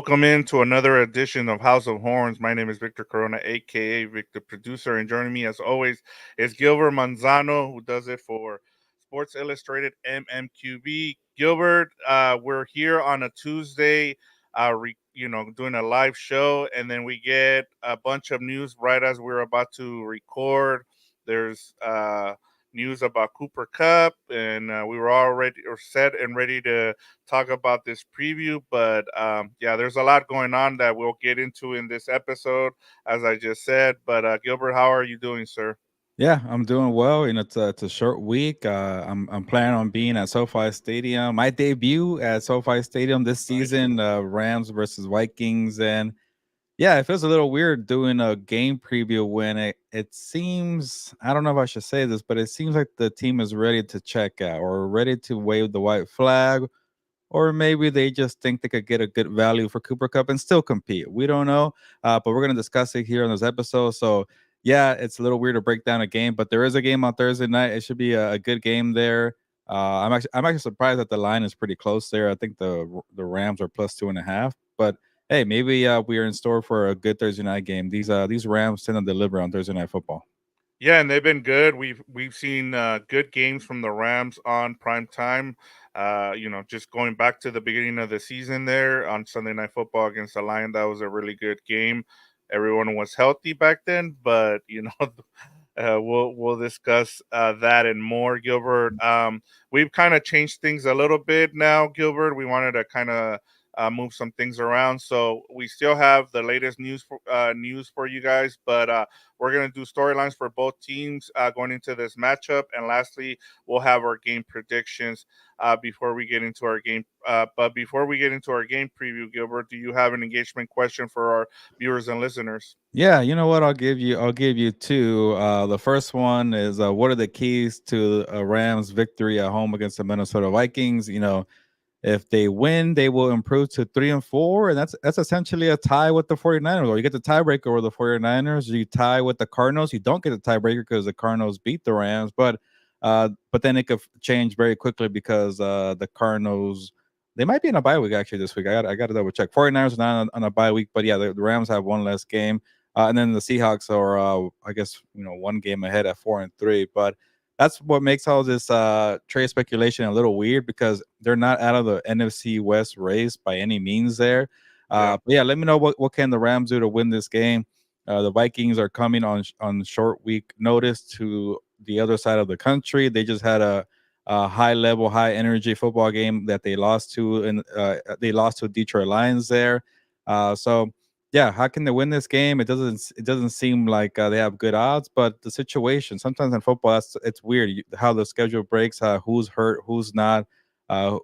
Welcome into another edition of House of Horns. My name is Victor Corona, aka Victor Producer, and joining me as always is Gilbert Manzano, who does it for Sports Illustrated MMQB. Gilbert, we're here on a Tuesday, doing a live show, and then we get a bunch of news right as we're about to record. There's news about Cooper Cup, and we were already or set and ready to talk about this preview. But yeah, there's a lot going on that we'll get into in this episode, as I just said. But Gilbert, how are you doing, sir? Yeah, I'm doing well. It's a short week. I'm planning on being at SoFi Stadium. My debut at SoFi Stadium this Nice. season, Rams versus Vikings, and yeah, it feels a little weird doing a game preview when it seems, I don't know if I should say this, but it seems like the team is ready to check out or ready to wave the white flag, or maybe they just think they could get a good value for Cooper Cup and still compete. We don't know, but we're gonna discuss it here on this episode. So yeah, it's a little weird to break down a game, but there is a game on Thursday night. It should be a good game there. I'm actually surprised that the line is pretty close there. I think the Rams are plus 2.5, but hey, maybe we are in store for a good Thursday night game. These Rams tend to deliver on Thursday night football. Yeah, and they've been good. We've seen good games from the Rams on prime time. Just going back to the beginning of the season there on Sunday Night Football against the Lions, that was a really good game. Everyone was healthy back then, but we'll discuss that and more, Gilbert. We've kind of changed things a little bit now, Gilbert. We wanted to kind of move some things around, so we still have the latest news for you guys, but we're gonna do storylines for both teams going into this matchup, and lastly, we'll have our game predictions before we get into our game. But before we get into our game preview, Gilbert, do you have an engagement question for our viewers and listeners? Yeah, you know what? I'll give you two. The first one is what are the keys to a Rams victory at home against the Minnesota Vikings? If they win, they will improve to 3-4, and that's essentially a tie with the 49ers. Or you get the tiebreaker over the 49ers, you tie with the Cardinals. You don't get the tiebreaker because the Cardinals beat the Rams, but then it could change very quickly because the Cardinals, they might be in a bye week actually this week. I got to double check. 49ers are not on a bye week, but yeah, the Rams have one less game. And then the Seahawks are, I guess, one game ahead at 4-3. But that's what makes all this trade speculation a little weird because they're not out of the NFC West race by any means there. Yeah. But yeah, let me know what can the Rams do to win this game. The Vikings are coming on short week notice to the other side of the country. They just had a high level, high energy football game that they lost to, and they lost to Detroit Lions there. So yeah, how can they win this game? It doesn't seem like they have good odds, but the situation sometimes in football, it's weird how the schedule breaks, who's hurt, who's not,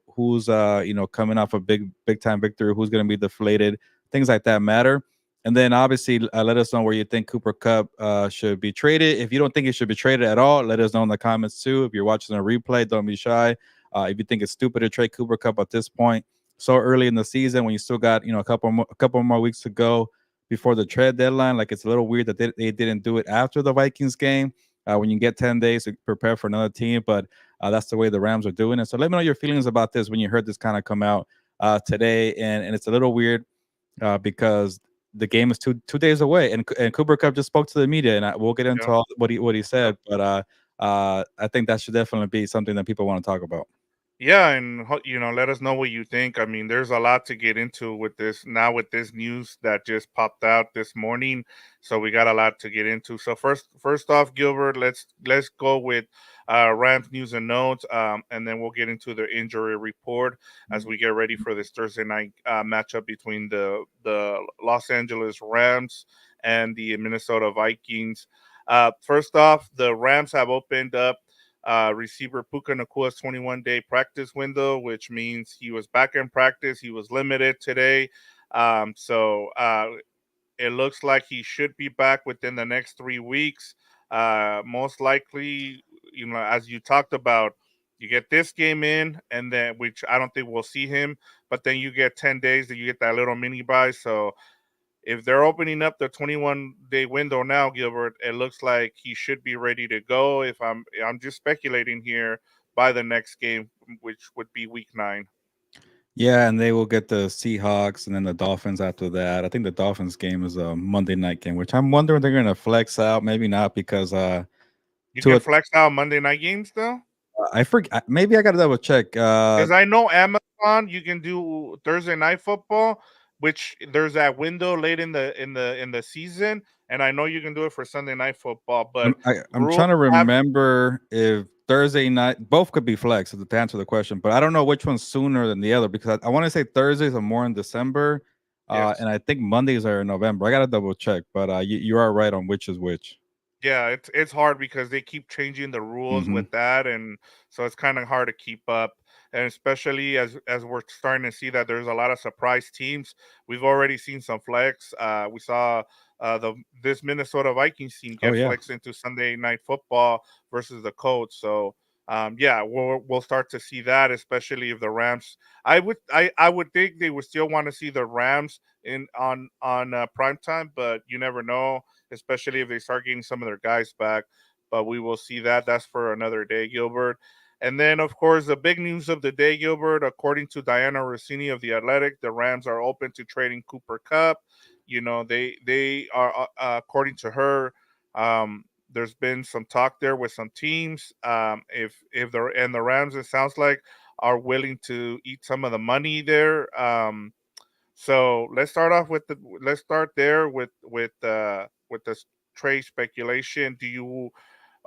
who's coming off a big time victory, who's going to be deflated, things like that matter. And then obviously let us know where you think Cooper Cup should be traded. If you don't think he should be traded at all, let us know in the comments too. If you're watching a replay, don't be shy. If you think it's stupid to trade Cooper Cup at this point so early in the season when you still got a couple more weeks to go before the trade deadline. Like it's a little weird that they didn't do it after the Vikings game when you get 10 days to prepare for another team. But that's the way the Rams are doing it. So let me know your feelings about this when you heard this kind of come out today. And it's a little weird because the game is two days away, and Cooper Cup just spoke to the media, and we'll get into Yeah. all what he Yeah. said. But I think that should definitely be something that people want to talk about. Yeah, and let us know what you think. I mean, there's a lot to get into with this now with this news that just popped out this morning. So we got a lot to get into. So first off, Gilbert, let's go with Rams news and notes, and then we'll get into the injury report as we get ready for this Thursday night matchup between the Los Angeles Rams and the Minnesota Vikings. First off, the Rams have opened up receiver Puka Nakua's 21-day practice window, which means he was back in practice. He was limited today. So it looks like he should be back within the next 3 weeks. Most likely, as you talked about, you get this game in, and then which I don't think we'll see him, but then you get 10 days that you get that little mini buy. So if they're opening up the 21-day window now, Gilbert, it looks like he should be ready to go. If I'm just speculating here by the next game, which would be week 9. Yeah, and they will get the Seahawks and then the Dolphins after that. I think the Dolphins game is a Monday night game, which I'm wondering they're going to flex out. Maybe not because You to can a flex out Monday night games though, I forget. Maybe I got to double check. because I know Amazon you can do Thursday night football, which there's that window late in the season, and I know you can do it for Sunday night football. But I'm rules trying to have remember if Thursday night both could be flex to answer the question, but I don't know which one's sooner than the other because I want to say Thursdays are more in December, yes. and I think Mondays are in November. I got to double check, but you are right on which is which. Yeah, it's hard because they keep changing the rules Hmm. with that, and so it's kind of hard to keep up. And especially as we're starting to see that there's a lot of surprise teams. We've already seen some flex. We saw the this Minnesota Vikings team Oh get yeah. flexed into Sunday night football versus the Colts. So yeah, we'll start to see that, especially if the Rams. I would think they would still want to see the Rams in on prime time, but you never know, especially if they start getting some of their guys back. But we will see that. That's for another day, Gilbert. And then, of course, the big news of the day, Gilbert, according to Diana Rossini of The Athletic, the Rams are open to trading Cooper Kupp. You know, they are, according to her, there's been some talk there with some teams. If the Rams, it sounds like, are willing to eat some of the money there. So let's start there with this trade speculation. Do you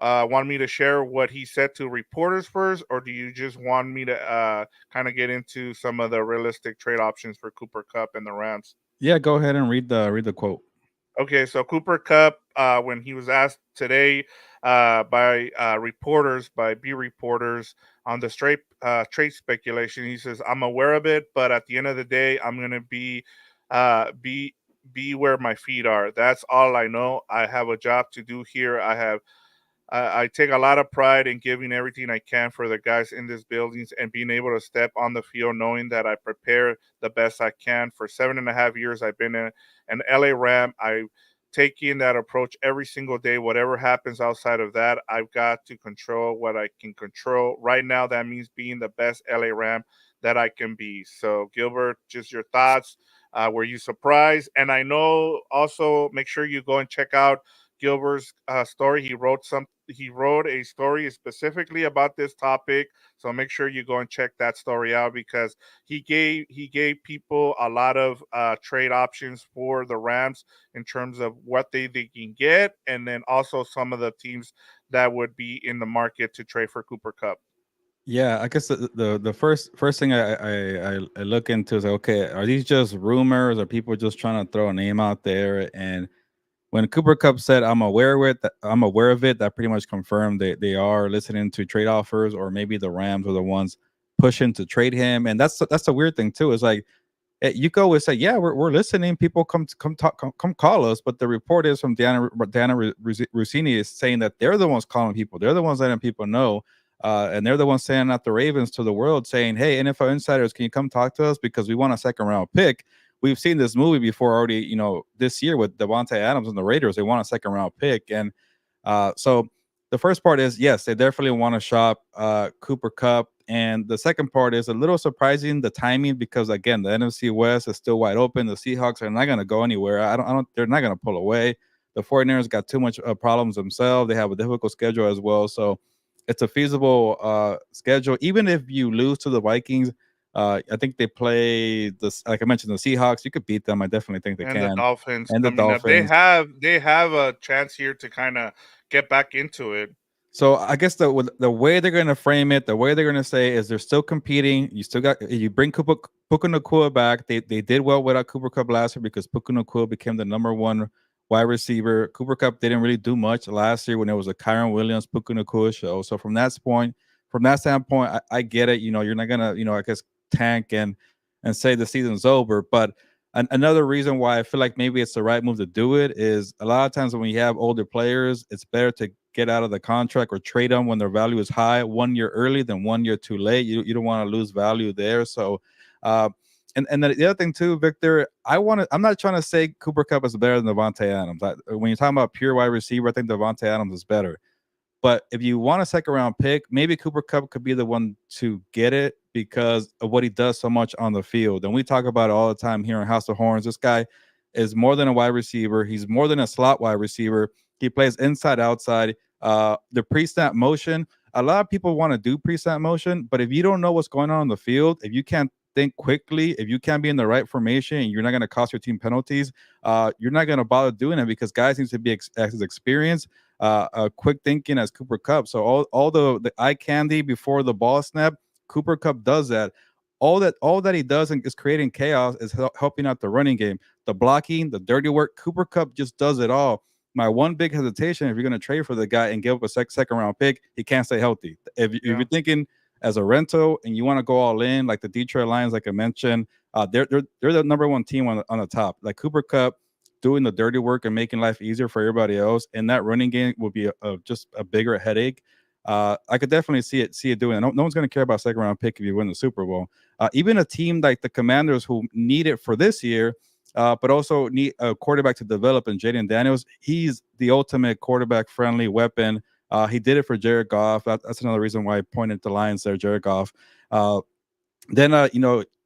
want me to share what he said to reporters first, or do you just want me to kind of get into some of the realistic trade options for Cooper Cup and the Rams? Yeah, go ahead and read the quote. Okay, so Cooper Cup, when he was asked today by reporters, by B reporters on the straight trade speculation, he says, "I'm aware of it, but at the end of the day, I'm gonna uh, be be where my feet are. That's all I know. I have a job to do here. I take a lot of pride in giving everything I can for the guys in these buildings and being able to step on the field knowing that I prepare the best I can. For 7.5 years, I've been an LA Ram. I take in that approach every single day. Whatever happens outside of that, I've got to control what I can control. Right now, that means being the best LA Ram that I can be. So, Gilbert, just your thoughts. Were you surprised? And I know also make sure you go and check out Gilbert's story. He wrote a story specifically about this topic. So make sure you go and check that story out because he gave people a lot of trade options for the Rams in terms of what they can get, and then also some of the teams that would be in the market to trade for Cooper Cup. Yeah, I guess the first thing I look into is okay, are these just rumors? Or people just trying to throw a name out there? And when Cooper Cup said, I'm aware of it," that pretty much confirmed they are listening to trade offers, or maybe the Rams are the ones pushing to trade him. And that's the weird thing too. Is like you go and say, yeah, we're listening. People come talk, come call us. But the report is from Diana Rossini is saying that they're the ones calling people. They're the ones letting people know. And they're the ones saying out the Ravens to the world saying, hey, NFL insiders, can you come talk to us? Because we want a second round pick. We've seen this movie before already, this year with Devontae Adams and the Raiders. They want a second round pick. And so the first part is yes, they definitely want to shop Cooper Cup, and the second part is a little surprising the timing because again the NFC West is still wide open. The Seahawks are not going to go anywhere. I don't. They're not going to pull away. The 49ers got too much problems themselves. They have a difficult schedule as well, so it's a feasible schedule. Even if you lose to the Vikings, I think they play this. Like I mentioned, the Seahawks. You could beat them. I definitely think they And the can, Dolphins. and I the mean, they Dolphins. have a chance here to kind of get back into it. So I guess the way they're going to frame it, the way they're going to say is they're still competing. You still got you bring Puka Nakua back. They did well without Cooper Cup last year because Puka Nakua became the number one wide receiver. Cooper Cup didn't really do much last year when it was a Kyron Williams Puka Nakua show. So from that standpoint, I get it. You're not gonna I guess tank and say the season's over, but another reason why I feel like maybe it's the right move to do it is a lot of times when you have older players, it's better to get out of the contract or trade them when their value is high 1 year early than 1 year too late. You don't want to lose value there. So, uh, and the other thing too, Victor, I'm not trying to say Cooper Cup is better than Devontae Adams. When you're talking about pure wide receiver, I think Devontae Adams is better. But if you want a second round pick, maybe Cooper Cup could be the one to get it because of what he does so much on the field. And we talk about it all the time here in House of Horns. This guy is more than a wide receiver. He's more than a slot wide receiver. He plays inside, outside. The pre-snap motion. A lot of people want to do pre-snap motion, but if you don't know what's going on the field, if you can't think quickly, if you can't be in the right formation, and you're not going to cost your team penalties, you're not going to bother doing it because guys need to be as experienced, quick thinking as Cooper Kupp. So all the eye candy before the ball snap, Cooper Kupp does that. All that he does is creating chaos, is helping out the running game, the blocking, the dirty work. Cooper Kupp just does it all. My one big hesitation, if you're going to trade for the guy and give up a second round pick, he can't stay healthy. If Yeah. you're thinking as a rental and you want to go all in, like the Detroit Lions, like I mentioned, they're the number one team on the top. Like Cooper Kupp doing the dirty work and making life easier for everybody else, and that running game will be just a bigger headache. I could definitely see it doing it. No one's going to care about second round pick if you win the Super Bowl. Even a team like the Commanders, who need it for this year, but also need a quarterback to develop. And Jaden Daniels, he's the ultimate quarterback friendly weapon. He did it for Jared Goff. That's another reason why I pointed the Lions there, Jared Goff. Then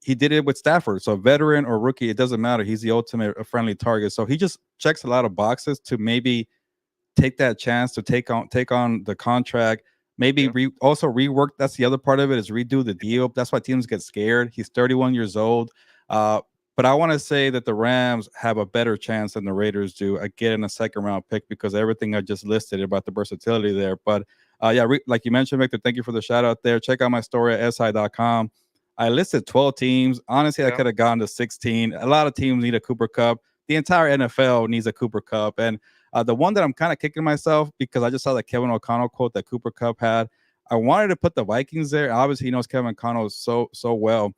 he did it with Stafford. So veteran or rookie, it doesn't matter. He's the ultimate friendly target. So he just checks a lot of boxes to maybe take that chance to take on the contract. Maybe Yeah. also rework. That's the other part of it, is redo the deal. That's why teams get scared. He's 31 years old. But I want to say that the Rams have a better chance than the Raiders do at getting a second round pick because of everything I just listed about the versatility there. But yeah, like you mentioned, Victor, thank you for the shout out there. Check out my story at si.com. I listed 12 teams. Honestly, I Yeah. could have gone to 16. A lot of teams need a Cooper Kupp. The entire NFL needs a Cooper Kupp. And the one that I'm kind of kicking myself because I just saw the Kevin O'Connell quote that Cooper Kupp had. I wanted to put the Vikings there. Obviously, he knows Kevin O'Connell so well.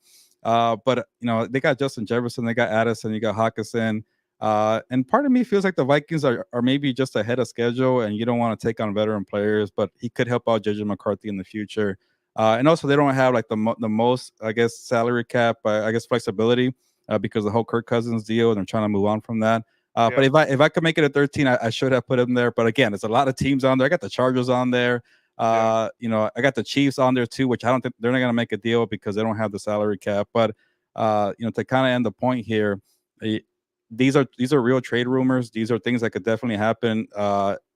But they got Justin Jefferson, they got Addison, you got Hawkinson. And part of me feels like the Vikings are maybe just ahead of schedule, and you don't want to take on veteran players, but he could help out JJ McCarthy in the future. And also, they don't have like the most, I guess, salary cap, I guess, flexibility because the whole Kirk Cousins deal, and they're trying to move on from that. But Yeah. if I could make it a 13, I should have put him there. But again, it's a lot of teams on there. I got the Chargers on there. Yeah. I got the Chiefs on there too, which I don't think they're not going to make a deal because they don't have the salary cap. But to kind of end the point here, eh, these are real trade rumors. These are things that could definitely happen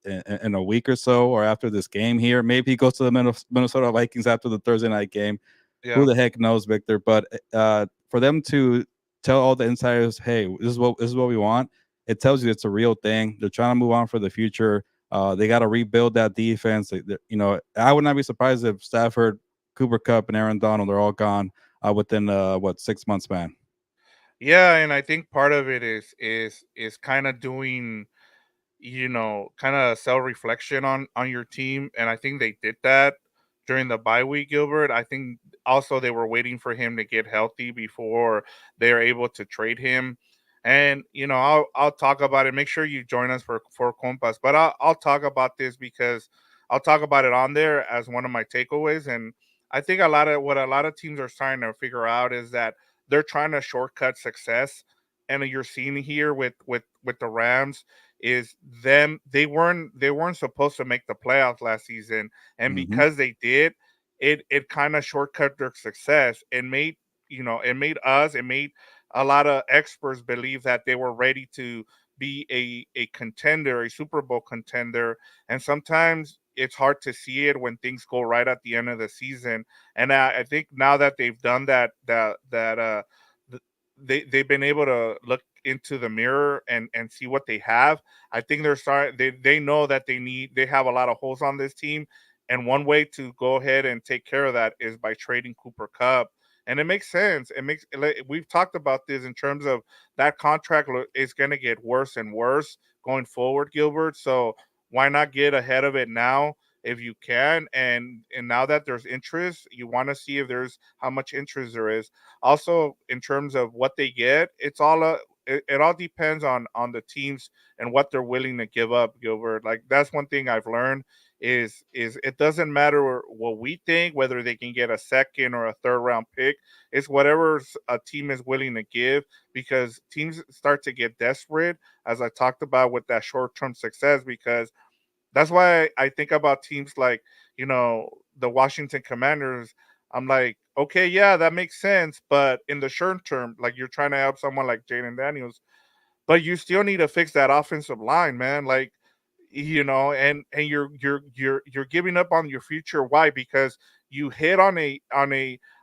in a week or so, or after this game here. Maybe he goes to the Minnesota Vikings after the Thursday night game. Who Yeah. the heck knows, Victor? But for them to tell all the insiders, hey, this is what we want. It tells you it's a real thing. They're trying to move on for the future. They got to rebuild that defense. I would not be surprised if Stafford, Cooper Kupp, and Aaron Donald are all gone within 6 months, man. Yeah, and I think part of it is kind of doing, kind of self reflection on your team, and I think they did that during the bye week, Gilbert. I think also they were waiting for him to get healthy before they're able to trade him. And I'll talk about it. Make sure you join us for Compas, but I'll talk about this because I'll talk about it on there as one of my takeaways. And I think a lot of teams are trying to figure out is that they're trying to shortcut success, and you're seeing here with the Rams is them they weren't supposed to make the playoffs last season, and Hmm. because they did, it kind of shortcut their success and made it made a lot of experts believe that they were ready to be a contender, a Super Bowl contender. And sometimes it's hard to see it when things go right at the end of the season. And I think now that they've done th- they've been able to look into the mirror and see what they have. I think they know that they have a lot of holes on this team, and one way to go ahead and take care of that is by trading Cooper Cup. And it makes sense. We've talked about this in terms of that contract is going to get worse and worse going forward, Gilbert. So why not get ahead of it now if you can? And now that there's interest, you want to see if there's how much interest there is. Also, in terms of what they get, it all depends on the teams and what they're willing to give up, Gilbert. Like that's one thing I've learned is it doesn't matter what we think, whether they can get a second or a third round pick. It's whatever a team is willing to give, because teams start to get desperate, as I talked about with that short term success. Because that's why I think about teams like, the Washington Commanders. I'm like, okay, yeah, that makes sense. But in the short term, like you're trying to help someone like Jaden Daniels, but you still need to fix that offensive line, man. Like, and you're giving up on your future. Why? Because you hit on a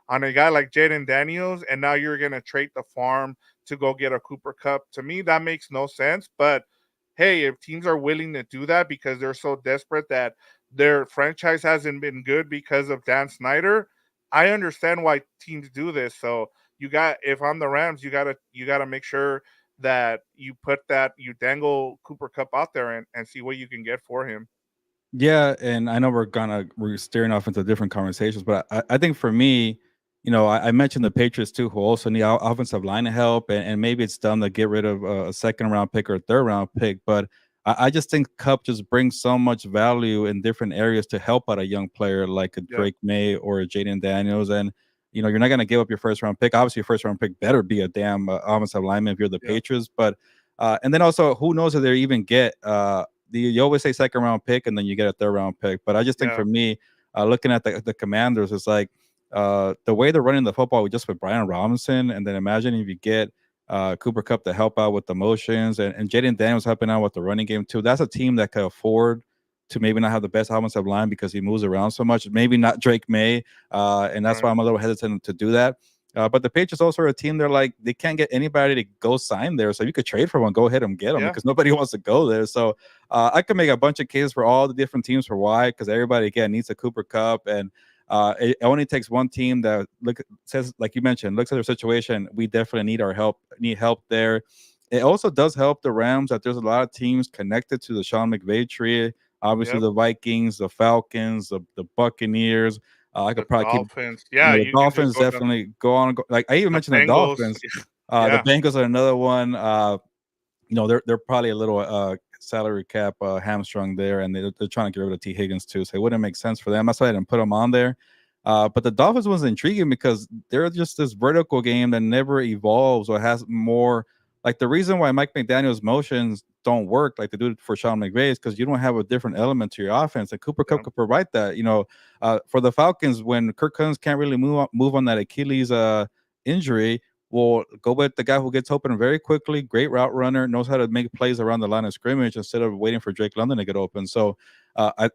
guy like Jaden Daniels, and now you're gonna trade the farm to go get a Cooper Cup. To me, that makes no sense. But hey, if teams are willing to do that because they're so desperate that their franchise hasn't been good because of Dan Snyder, I understand why teams do this. So if I'm the Rams, you gotta make sure that you dangle Cooper Cup out there and see what you can get for him. Yeah, and I know we're steering off into different conversations, but I think for me, I mentioned the Patriots too, who also need offensive line help, and maybe it's dumb to get rid of a second round pick or a third round pick, but I just think Cup just brings so much value in different areas to help out a young player like a Yep. Drake May or a Jaden Daniels, and you're not going to give up your first round pick. Obviously, your first round pick better be a damn offensive lineman if you're the Yep. Patriots, but and then also who knows if they even get you always say second round pick and then you get a third round pick. But I just think Yeah. for me, looking at the Commanders, it's like the way they're running the football with just with Brian Robinson, and then imagine if you get Cooper Cup to help out with the motions and Jaden Daniels helping out with the running game too. That's a team that could afford to maybe not have the best offensive line because he moves around so much. Maybe not Drake May, and that's why Right. I'm a little hesitant to do that. But the Patriots also are a team. They're like they can't get anybody to go sign there, so you could trade for one. Go ahead and get them Yeah. because nobody wants to go there. So I could make a bunch of cases for all the different teams for why, because everybody again needs a Cooper Cup, and it only takes one team that says, like you mentioned, looks at their situation. We definitely need help there. It also does help the Rams that there's a lot of teams connected to the Sean McVay tree. Obviously, Yep. the Vikings, the Falcons, the Buccaneers. I The could probably keep Dolphins. Yeah, the you can just Dolphins go down definitely go on. Like I even the mentioned the Bengals. Dolphins. The Yeah. Bengals are another one. They're probably a little salary cap hamstrung there, and they're trying to get rid of T Higgins too. So it wouldn't make sense for them. That's why I didn't put them on there. But the Dolphins was intriguing because they're just this vertical game that never evolves or has more. Like the reason why Mike McDaniel's motions don't work like they do for Sean McVay is because you don't have a different element to your offense, and Cooper Cup Yeah. could provide that. For the Falcons, when Kirk Cousins can't really move on that Achilles injury, will go with the guy who gets open very quickly, great route runner, knows how to make plays around the line of scrimmage instead of waiting for Drake London to get open. So I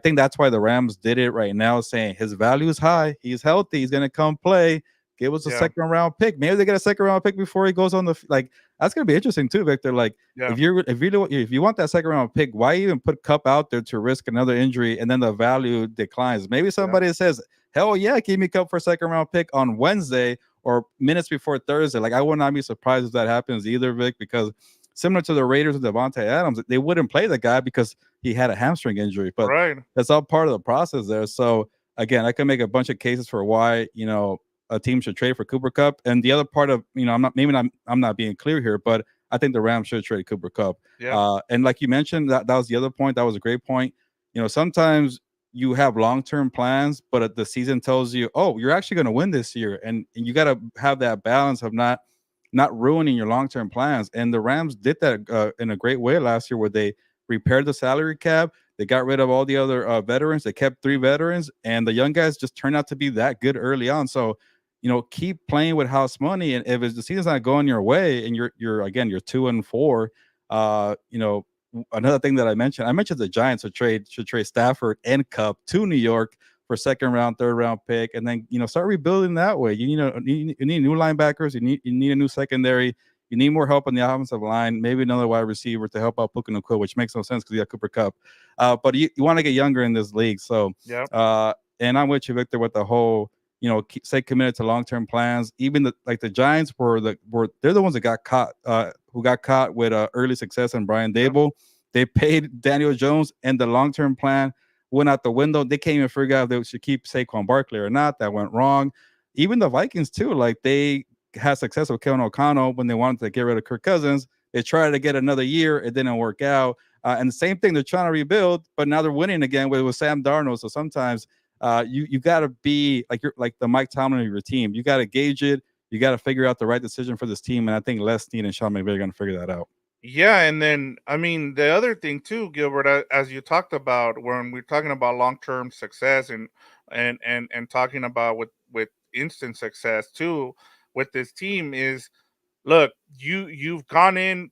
think that's why the Rams did it right now, saying his value is high, he's healthy, he's gonna come play. Give us a Yeah. second round pick. Maybe they get a second round pick before he goes on like that's gonna be interesting too, Victor. Like Yeah. if you want that second round pick, why even put Cup out there to risk another injury and then the value declines? Maybe Yeah. somebody says, "Hell yeah, give me Cup for a second round pick on Wednesday or minutes before Thursday." Like I would not be surprised if that happens either, Vic, because similar to the Raiders with Devontae Adams, they wouldn't play the guy because he had a hamstring injury. But Right. that's all part of the process there. So again, I can make a bunch of cases for why a team should trade for Cooper Cup. And the other part of I'm not being clear here, but I think the Rams should trade Cooper Cup. Yeah. And like you mentioned, that was the other point. That was a great point. Sometimes you have long-term plans, but the season tells you, oh, you're actually going to win this year, and you got to have that balance of not ruining your long-term plans. And the Rams did that in a great way last year, where they repaired the salary cap. They got rid of all the other veterans. They kept 3 veterans, and the young guys just turned out to be that good early on. So, keep playing with house money, and if the season's not going your way, and you're 2-4, another thing that I mentioned the Giants should trade Stafford and Cup to New York for second round, third round pick, and then start rebuilding that way. You need new linebackers, you need a new secondary, you need more help on the offensive line, maybe another wide receiver to help out Puka Nacua, which makes no sense because you got Cooper Cup. But you want to get younger in this league. So Yeah. and I'm with you, Victor, with the whole stay committed to long term plans. Even the Giants they're the ones that got caught who got caught with early success in Brian Yeah. Dable. They paid Daniel Jones, and the long term plan went out the window. They can't even figure out if they should keep Saquon Barkley or not. That went wrong. Even the Vikings too, like they had success with Kevin O'Connell when they wanted to get rid of Kirk Cousins. They tried to get another year, it didn't work out. And the same thing, they're trying to rebuild, but now they're winning again with Sam Darnold. So sometimes you got to be like you're like the Mike Tomlin of your team. You got to gauge it. You got to figure out the right decision for this team. And I think Les Snead and Sean McVay are going to figure that out. Yeah, and then I mean the other thing too, Gilbert, as you talked about when we're talking about long-term success and talking about with instant success too with this team is look, you've gone in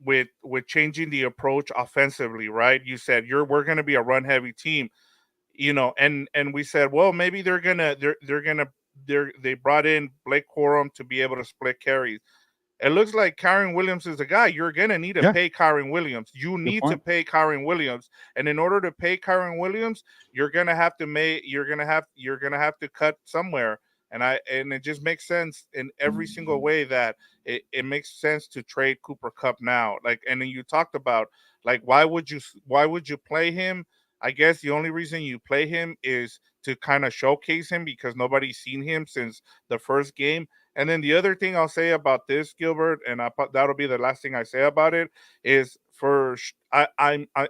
with changing the approach offensively, right? You said we're going to be a run heavy team, and we said, well, maybe they brought in Blake Corum to be able to split carries. It looks like Kyron Williams is the guy. You're gonna need to Yeah, pay Kyron Williams. You good need to point. pay Kyron Williams, and in order to pay Kyron Williams, you're gonna have to cut somewhere. And it just makes sense in every single way that it makes sense to trade Cooper Cup now. Like, and then you talked about like why would you play him? I guess the only reason you play him is to kind of showcase him because nobody's seen him since the first game. And then the other thing I'll say about this, Gilbert, and that'll be the last thing I say about it, is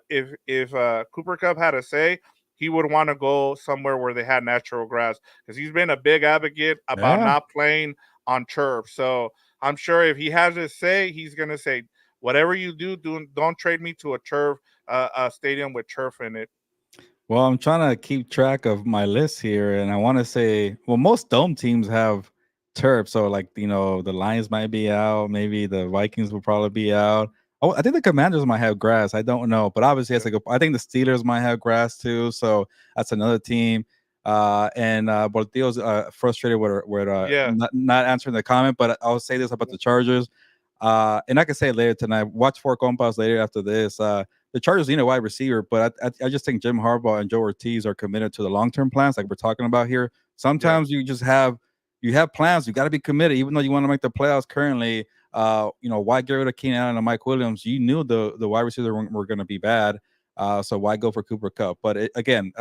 if Cooper Cup had a say, he would want to go somewhere where they had natural grass because he's been a big advocate about Yeah. not playing on turf. So I'm sure if he has a say, he's gonna say, whatever you don't trade me to a stadium with turf in it. Well, I'm trying to keep track of my list here, and I want to say, well, most dome teams have turf. So, like, the Lions might be out. Maybe the Vikings will probably be out. Oh, I think the Commanders might have grass. I don't know, but obviously, Yeah, it's like I think the Steelers might have grass too. So that's another team. And Portillo's frustrated with yeah, not answering the comment, but I'll say this about the Chargers. And I can say it later tonight. Watch Four Compas later after this. The Chargers need a wide receiver, but I just think Jim Harbaugh and Joe Ortiz are committed to the long term plans, like we're talking about here. yeah, Sometimes you have plans, you got to be committed, even though you want to make the playoffs currently. Why get rid of Keenan Allen and Mike Williams? You knew the wide receivers were going to be bad, so why go for Cooper Cup? But again,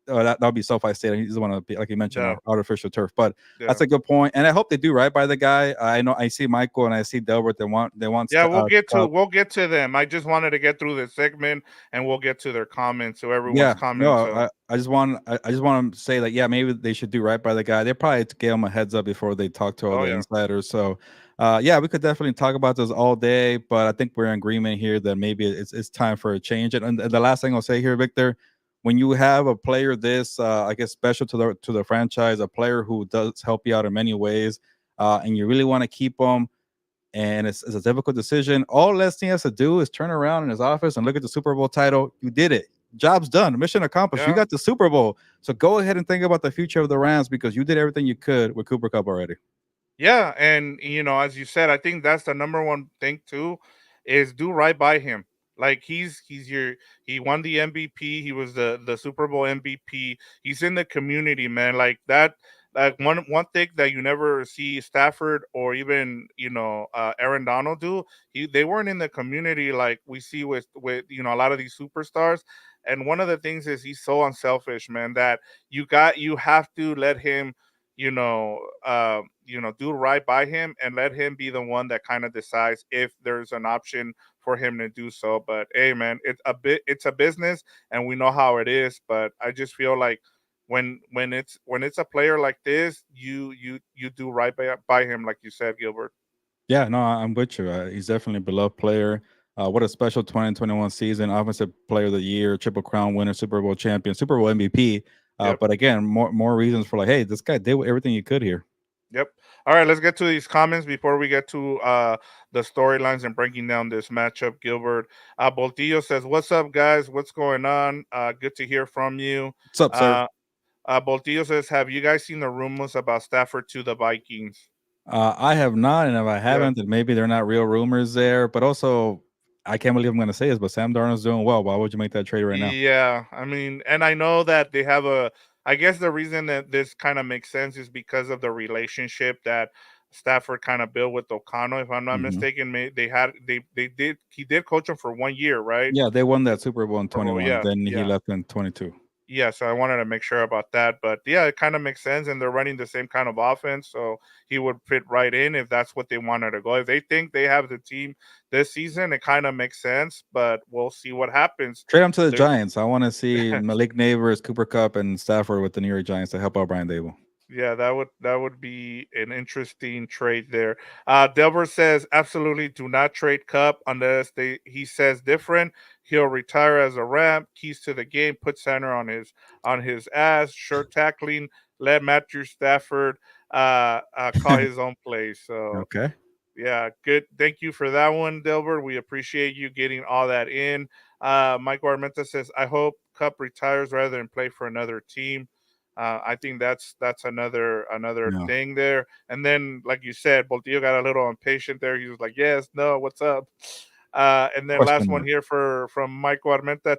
that'll be SoFi Stadium. He doesn't want to be, like you mentioned, yeah, artificial turf. But yeah. that's a good point, and I hope they do right by the guy. I know I see Michael and I see Delbert. They want Yeah, we'll get to Cup. we'll get to them. I just wanted to get through this segment, and we'll get to their comments. So everyone's Yeah, comments. no, So I just want to say that yeah, maybe they should do right by the guy. They probably gave him a heads up before they talk to all oh the yeah, insiders. So, yeah, we could definitely talk about this all day, but I think we're in agreement here that maybe it's time for a change. And the last thing I'll say here, Victor, when you have a player this, I guess, special to the franchise, a player who does help you out in many ways, and you really want to keep him and it's a difficult decision. All Leslie has to do is turn around in his office and look at the Super Bowl title. You did it. Job's done. Mission accomplished. You yeah. got the Super Bowl. So go ahead and think about the future of the Rams because you did everything you could with Cooper Cup already. Yeah, and as you said, I think that's the number one thing too, is do right by him. Like he won the MVP. He was the Super Bowl MVP. He's in the community, man. Like that. Like one thing that you never see Stafford or even Aaron Donald do. They weren't in the community like we see with a lot of these superstars. And one of the things is he's so unselfish, man. That you have to let him do right by him and let him be the one that kind of decides if there's an option for him to do so. But hey, man, it's a business, and we know how it is. But I just feel like when it's a player like this, you do right by him, like you said, Gilbert. Yeah, no, I'm with you. He's definitely a beloved player. What a special 2021 season. Offensive player of the year, Triple Crown winner, Super Bowl champion, Super Bowl MVP. Yep. But again, more reasons for like, hey, this guy did everything he could here. Yep. All right, let's get to these comments before we get to the storylines and breaking down this matchup. Gilbert Boltillo says, "What's up, guys? What's going on? Good to hear from you." What's up, sir? Boltillo says, "Have you guys seen the rumors about Stafford to the Vikings?" I have not, and if I Yeah. haven't, then maybe they're not real rumors there. But also, I can't believe I'm going to say this, but Sam Darnold's doing well. Why would you make that trade right now? Yeah, I mean, and I know that they have I guess the reason that this kind of makes sense is because of the relationship that Stafford kind of built with O'Connell. If I'm not Hmm. mistaken, he did coach him for 1 year, right? Yeah, they won that Super Bowl in Oh 21. yeah, Then he yeah. left in 22. Yeah, so I wanted to make sure about that. But yeah, it kind of makes sense. And they're running the same kind of offense. So he would fit right in if that's what they wanted to go. If they think they have the team this season, it kind of makes sense. But we'll see what happens. Trade him to the There- Giants. I want to see Malik Neighbors, Cooper Cup, and Stafford with the New York Giants to help out Brian Dable. Yeah, that would be an interesting trade there. Delbert says absolutely do not trade Cup unless he says different. He'll retire as a ramp. Keys to the game. Put center on his ass. Sure tackling. Let Matthew Stafford call his own play. So Okay. yeah, good. Thank you for that one, Delbert. We appreciate you getting all that in. Mike Armenta says, "I hope Cup retires rather than play for another team." I think that's another No. thing there. And then, like you said, Boltillo got a little impatient there. He was like, "Yes, no, what's up?" And then last Question one mark. here from Mike Armenta: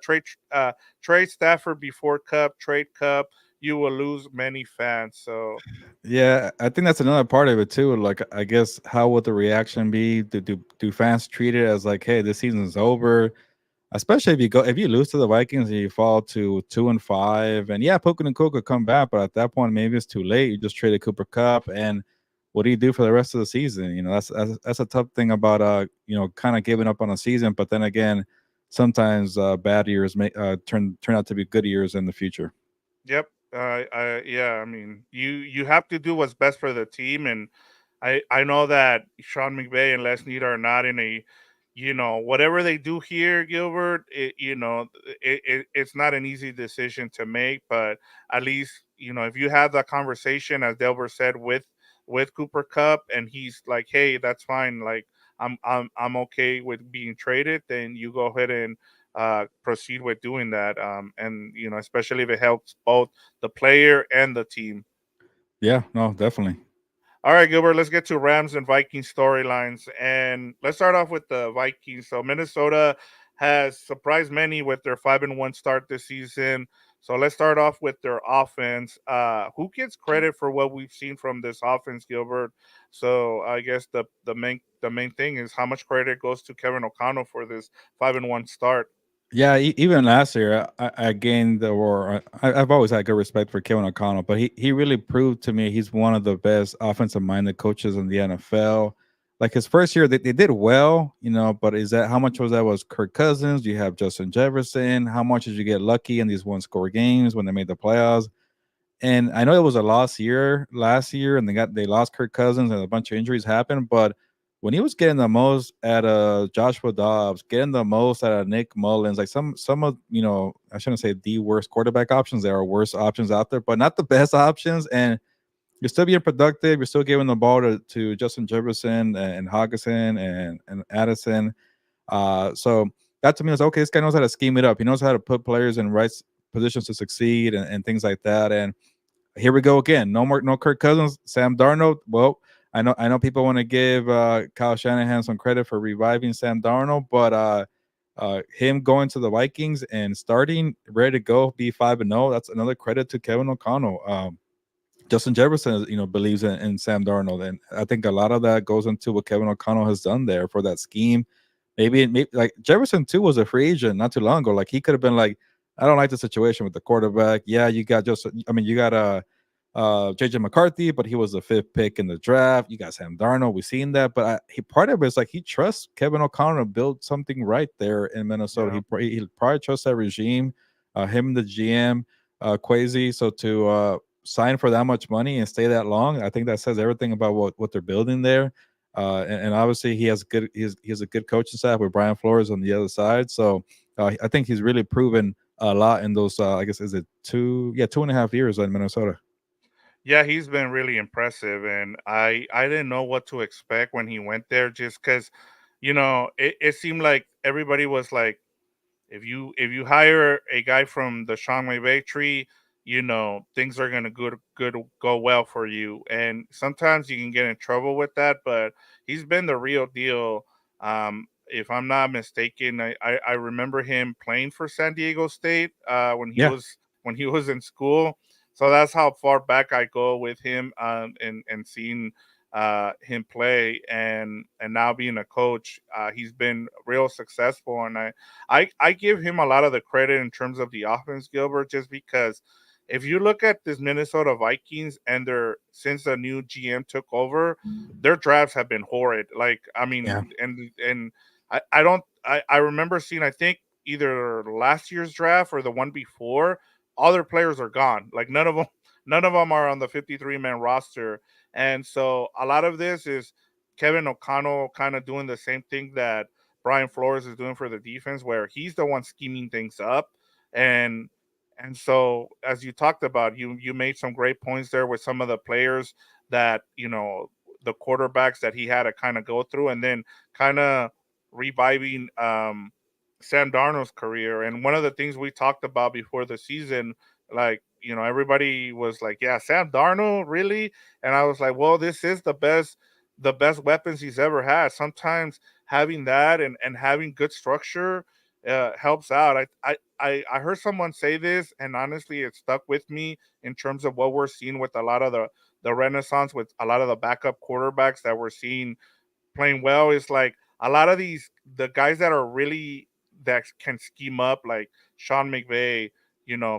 trade Stafford before Cup, trade Cup. You will lose many fans. So Yeah, I think that's another part of it too. Like, I guess how would the reaction be? Do fans treat it as like, hey, this season's over? Especially if you lose to the Vikings and you fall to 2-5, and yeah, Puka and Cook could come back, but at that point maybe it's too late. You just traded Cooper Cup, and what do you do for the rest of the season? That's a tough thing about kind of giving up on a season. But then again, sometimes bad years turn out to be good years in the future. yep. Yeah. I mean, you have to do what's best for the team, and I know that Sean McVay and Les Snead are not in a, whatever they do here, Gilbert. It's not an easy decision to make, but at least if you have that conversation, as Delbert said, with Cooper Cup, and he's like, hey, that's fine. Like I'm okay with being traded. Then you go ahead and proceed with doing that. And especially if it helps both the player and the team. Yeah, no, definitely. All right, Gilbert, let's get to Rams and Vikings storylines. And let's start off with the Vikings. So Minnesota has surprised many with their 5-1 start this season. So let's start off with their offense. Who gets credit for what we've seen from this offense, Gilbert? So I guess the main thing is how much credit goes to Kevin O'Connell for this 5-1 start. Yeah, even last year, I gained I've always had good respect for Kevin O'Connell, but he really proved to me he's one of the best offensive minded coaches in the NFL. Like his first year, they did well, but is that how much was Kirk Cousins? You have Justin Jefferson. How much did you get lucky in these one score games when they made the playoffs? And I know it was a lost year last year, and they lost Kirk Cousins, and a bunch of injuries happened. But when he was getting the most out of Joshua Dobbs, getting the most out of Nick Mullins, like some of I shouldn't say the worst quarterback options. There are worse options out there, but not the best options. And you're still being productive. You're still giving the ball to Justin Jefferson and Hawkinson and Addison. So that to me was okay. This guy knows how to scheme it up. He knows how to put players in right positions to succeed and things like that. And here we go again. No Kirk Cousins, Sam Darnold. Well, I know people want to give Kyle Shanahan some credit for reviving Sam Darnold, but him going to the Vikings and starting ready to go, be 5-0. That's another credit to Kevin O'Connell. Justin Jefferson, believes in Sam Darnold, and I think a lot of that goes into what Kevin O'Connell has done there for that scheme. Maybe like Jefferson too was a free agent not too long ago. Like he could have been like, I don't like the situation with the quarterback. Yeah, you got you got JJ McCarthy, but he was the fifth pick in the draft. You got Sam Darnold. We've seen that, but part of it is like he trusts Kevin O'Connell to build something right there in Minnesota. Yeah. He probably trusts that regime, him, the GM, Quasi. So to sign for that much money and stay that long, I think that says everything about what they're building there. And obviously he has a good coaching staff with Brian Flores on the other side. So I think he's really proven a lot in those. I guess is it 2.5 years in Minnesota. Yeah, he's been really impressive, and I didn't know what to expect when he went there, just because, it seemed like everybody was like, if you hire a guy from the Sean McVay tree, things are gonna good go well for you. And sometimes you can get in trouble with that, but he's been the real deal. If I'm not mistaken, I remember him playing for San Diego State when he Yeah, was in school. So that's how far back I go with him, and seeing him play, and now being a coach. He's been real successful, and I give him a lot of the credit in terms of the offense, Gilbert, just because if you look at this Minnesota Vikings and their since the new GM took over, their drafts have been horrid. Like, I yeah, mean, and I don't I remember seeing, I think, either last year's draft or the one before, all their players are gone. Like none of them are on the 53-man roster, and so a lot of this is Kevin O'Connell kind of doing the same thing that Brian Flores is doing for the defense, where he's the one scheming things up, and so as you talked about, you made some great points there with some of the players that the quarterbacks that he had to kind of go through, and then kind of reviving Sam Darnold's career. And one of the things we talked about before the season, like, everybody was like, "Yeah, Sam Darnold, really?" And I was like, "Well, this is the best weapons he's ever had. Sometimes having that and having good structure helps out." I heard someone say this, and honestly, it stuck with me in terms of what we're seeing with a lot of the renaissance with a lot of the backup quarterbacks that we're seeing playing well. Is like a lot of the guys that are really that can scheme up, like Sean McVay,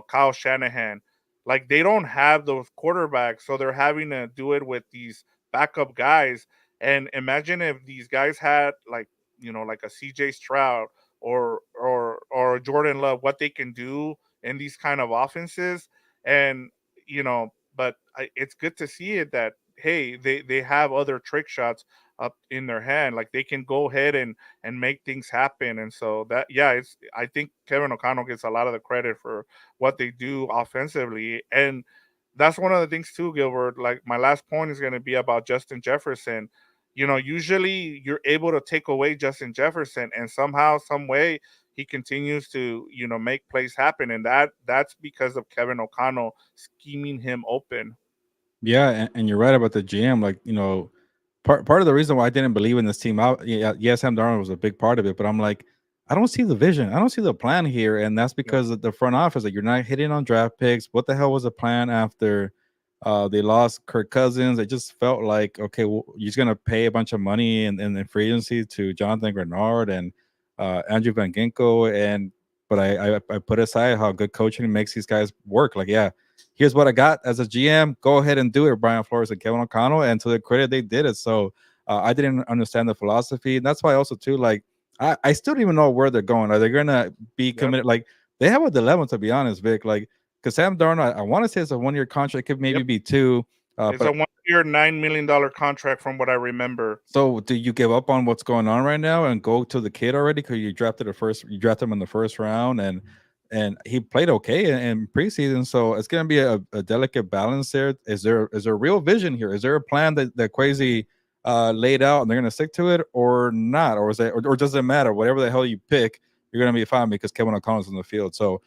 Kyle Shanahan, like they don't have those quarterbacks, so they're having to do it with these backup guys. And imagine if these guys had like like a CJ Stroud or Jordan Love, what they can do in these kind of offenses. And but it's good to see it that hey, they have other trick shots up in their hand. Like they can go ahead and make things happen. And so that, yeah, it's I think Kevin O'Connell gets a lot of the credit for what they do offensively. And that's one of the things too, Gilbert. Like my last point is going to be about Justin Jefferson. Usually you're able to take away Justin Jefferson, and somehow, some way, he continues to make plays happen, and that's because of Kevin O'Connell scheming him open. Yeah, and you're right about the GM. Like, part of the reason why I didn't believe in this team, yeah, yes, Sam Darnold was a big part of it, but I'm like, I don't see the vision. I don't see the plan here, and that's Yeah, because of the front office. Like, you're not hitting on draft picks. What the hell was the plan after they lost Kirk Cousins? It just felt like, okay, well, you're just gonna pay a bunch of money in free agency to Jonathan Grenard and Andrew Van Ginkel, and but I put aside how good coaching makes these guys work. Like, yeah, here's what I got as a GM. Go ahead and do it, Brian Flores and Kevin O'Connell. And to their credit, they did it. So I didn't understand the philosophy. And that's why also too, like I still don't even know where they're going. Are they gonna be yep, committed? Like they have a dilemma, to be honest, Vic. Like because Sam Darnold, I want to say it's a 1 year contract, it could maybe yep. be two. It's a But 1 year, $9 million contract from what I remember. so do you give up on what's going on right now and go to the kid already? Because you drafted him in the first round, and he played okay in preseason. So it's gonna be a delicate balance there. Is there real vision here? Is there a plan that Quasi laid out and they're gonna stick to it or not? Or is that or does it matter? Whatever the hell you pick, you're gonna be fine because Kevin O'Connell's in the field. So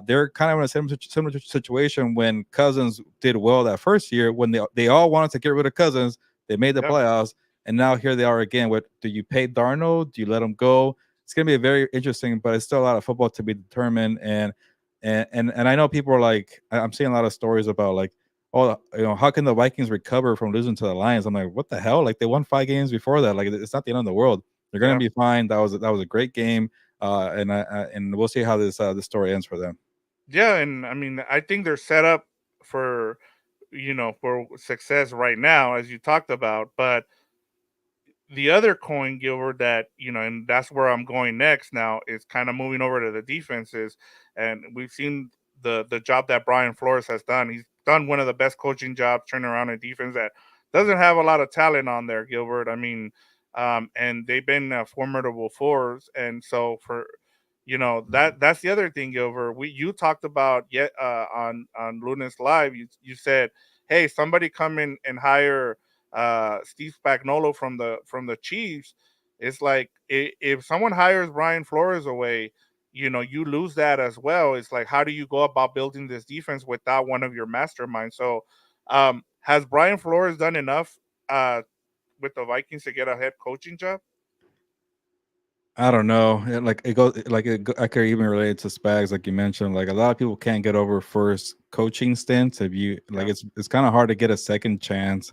they're kind of in a similar situation when Cousins did well that first year when they all wanted to get rid of Cousins. They made the Yep. playoffs, and now here they are again. What do you pay Darnold? Do you let him go? It's going to be a very interesting, but it's still a lot of football to be determined. And I know people are like, I'm seeing a lot of stories about like, oh, how can the Vikings recover from losing to the Lions? I'm like, what the hell? Like they won 5 games before that. Like it's not the end of the world. They're going to Yeah. be fine. That was a great game. And we'll see how this story ends for them. Yeah, and I mean, I think they're set up for for success right now, as you talked about. But the other coin, Gilbert, that and that's where I'm going next. Now is kind of moving over to the defenses, and we've seen the job that Brian Flores has done. He's done one of the best coaching jobs turning around a defense that doesn't have a lot of talent on there, Gilbert. I mean, and they've been formidable fours, and so for that's the other thing, Gilbert. You talked about yet on Lunas Live. You said, hey, somebody come in and hire Steve Spagnuolo from the Chiefs. It's like if someone hires Brian Flores away, you lose that as well. It's like, how do you go about building this defense without one of your masterminds? So has Brian Flores done enough with the Vikings to get a head coaching job? I don't know. Like it goes like I could even relate it to Spags, like you mentioned. Like a lot of people can't get over first coaching stints. If you like, Yeah, it's kind of hard to get a second chance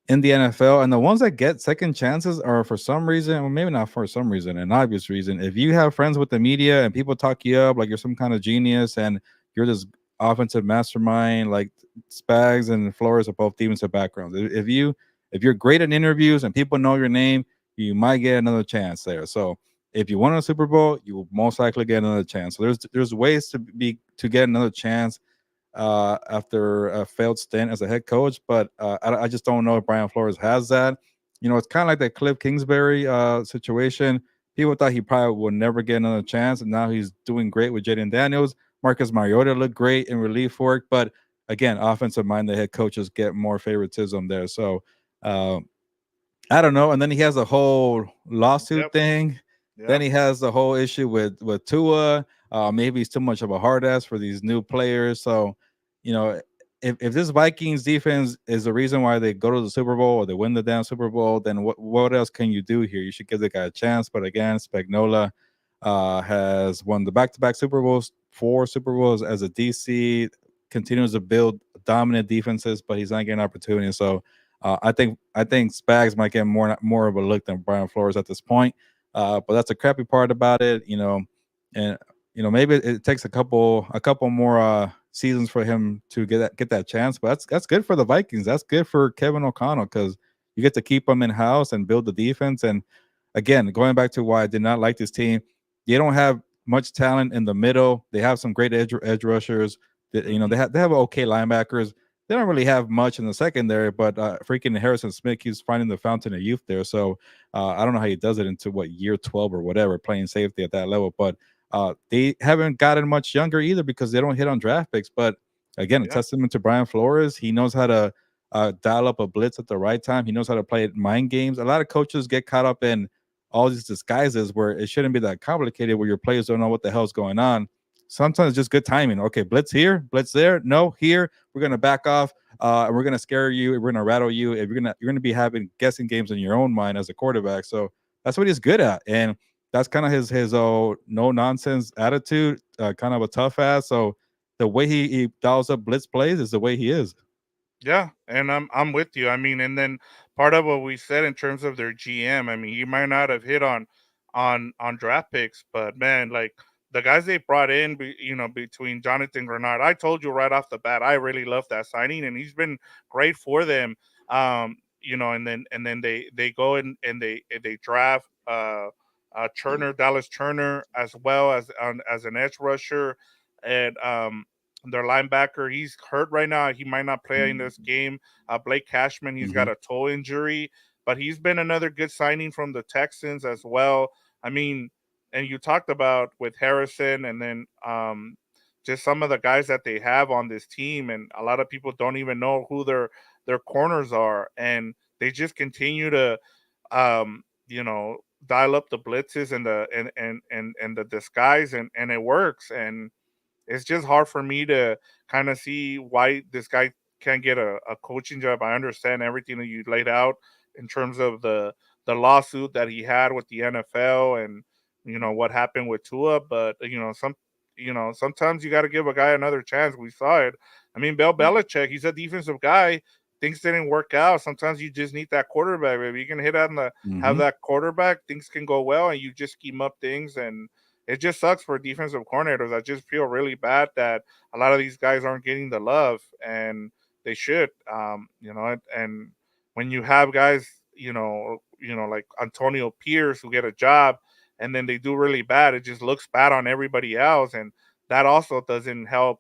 in the NFL. And the ones that get second chances are for some reason, or maybe not for some reason, an obvious reason. If you have friends with the media and people talk you up like you're some kind of genius and you're this offensive mastermind, like Spags and Flores are both defensive backgrounds. If you're great at interviews and people know your name, you might get another chance there. So if you won a Super Bowl, you will most likely get another chance. So there's ways to get another chance after a failed stint as a head coach, but I just don't know if Brian Flores has that. It's kind of like that Cliff Kingsbury situation. People thought he probably would never get another chance, and now he's doing great with Jaden Daniels. Marcus Mariota looked great in relief work, but again, offensive minded head coaches get more favoritism there. So uh, I don't know. And then he has a whole lawsuit Yep. thing. Then Yep. he has the whole issue with Tua. Maybe he's too much of a hard ass for these new players. So, you know, if this Vikings defense is the reason why they go to the Super Bowl or they win the damn Super Bowl, then what else can you do here? You should give the guy a chance. But again, Spagnola has won the back-to-back Super Bowls, 4 Super Bowls as a DC, continues to build dominant defenses, but he's not getting opportunity. So I think Spags might get more of a look than Brian Flores at this point. But that's a crappy part about it. And maybe it takes a couple more seasons for him to get that chance. But that's good for the Vikings. That's good for Kevin O'Connell because you get to keep him in house and build the defense. And again, going back to why I did not like this team, they don't have much talent in the middle. They have some great edge rushers. They Hmm. have okay linebackers. They don't really have much in the secondary, but freaking Harrison Smith keeps finding the fountain of youth there. So I don't know how he does it into what year 12 or whatever, playing safety at that level. But they haven't gotten much younger either because they don't hit on draft picks. But again, a Yeah. testament to Brian Flores. He knows how to dial up a blitz at the right time. He knows how to play mind games. A lot of coaches get caught up in all these disguises where it shouldn't be that complicated, where your players don't know what the hell's going on. Sometimes just good timing. Okay, blitz here, blitz there. No, here we're gonna back off. And we're gonna scare you. We're gonna rattle you. If you're gonna be having guessing games in your own mind as a quarterback. So that's what he's good at, and that's kind of his no nonsense attitude. Kind of a tough ass. So the way he dials up blitz plays is the way he is. Yeah, and I'm with you. I mean, and then part of what we said in terms of their GM, I mean, he might not have hit on draft picks, but man, like the guys they brought in, between Jonathan Grenard, I told you right off the bat, I really love that signing, and he's been great for them. And then they go and they draft Dallas Turner, as well as an edge rusher, and their linebacker. He's hurt right now. He might not play in this game. Blake Cashman, he's got Mhm. a toe injury, but he's been another good signing from the Texans as well. I mean, and you talked about with Harrison, and then just some of the guys that they have on this team, and a lot of people don't even know who their corners are, and they just continue to um, you know dial up the blitzes and the disguise, and it works. And it's just hard for me to kind of see why this guy can't get a coaching job. I understand everything that you laid out in terms of the lawsuit that he had with the NFL, and what happened with Tua, but sometimes you got to give a guy another chance. We saw it. I mean, Bill Belichick, he's a defensive guy. Things didn't work out. Sometimes you just need that quarterback. If you can hit on the have Mhm. that quarterback, things can go well, and you just scheme up things. And it just sucks for defensive coordinators. I just feel really bad that a lot of these guys aren't getting the love, and they should. And when you have guys, like Antonio Pierce, who get a job and then they do really bad, it just looks bad on everybody else, and that also doesn't help.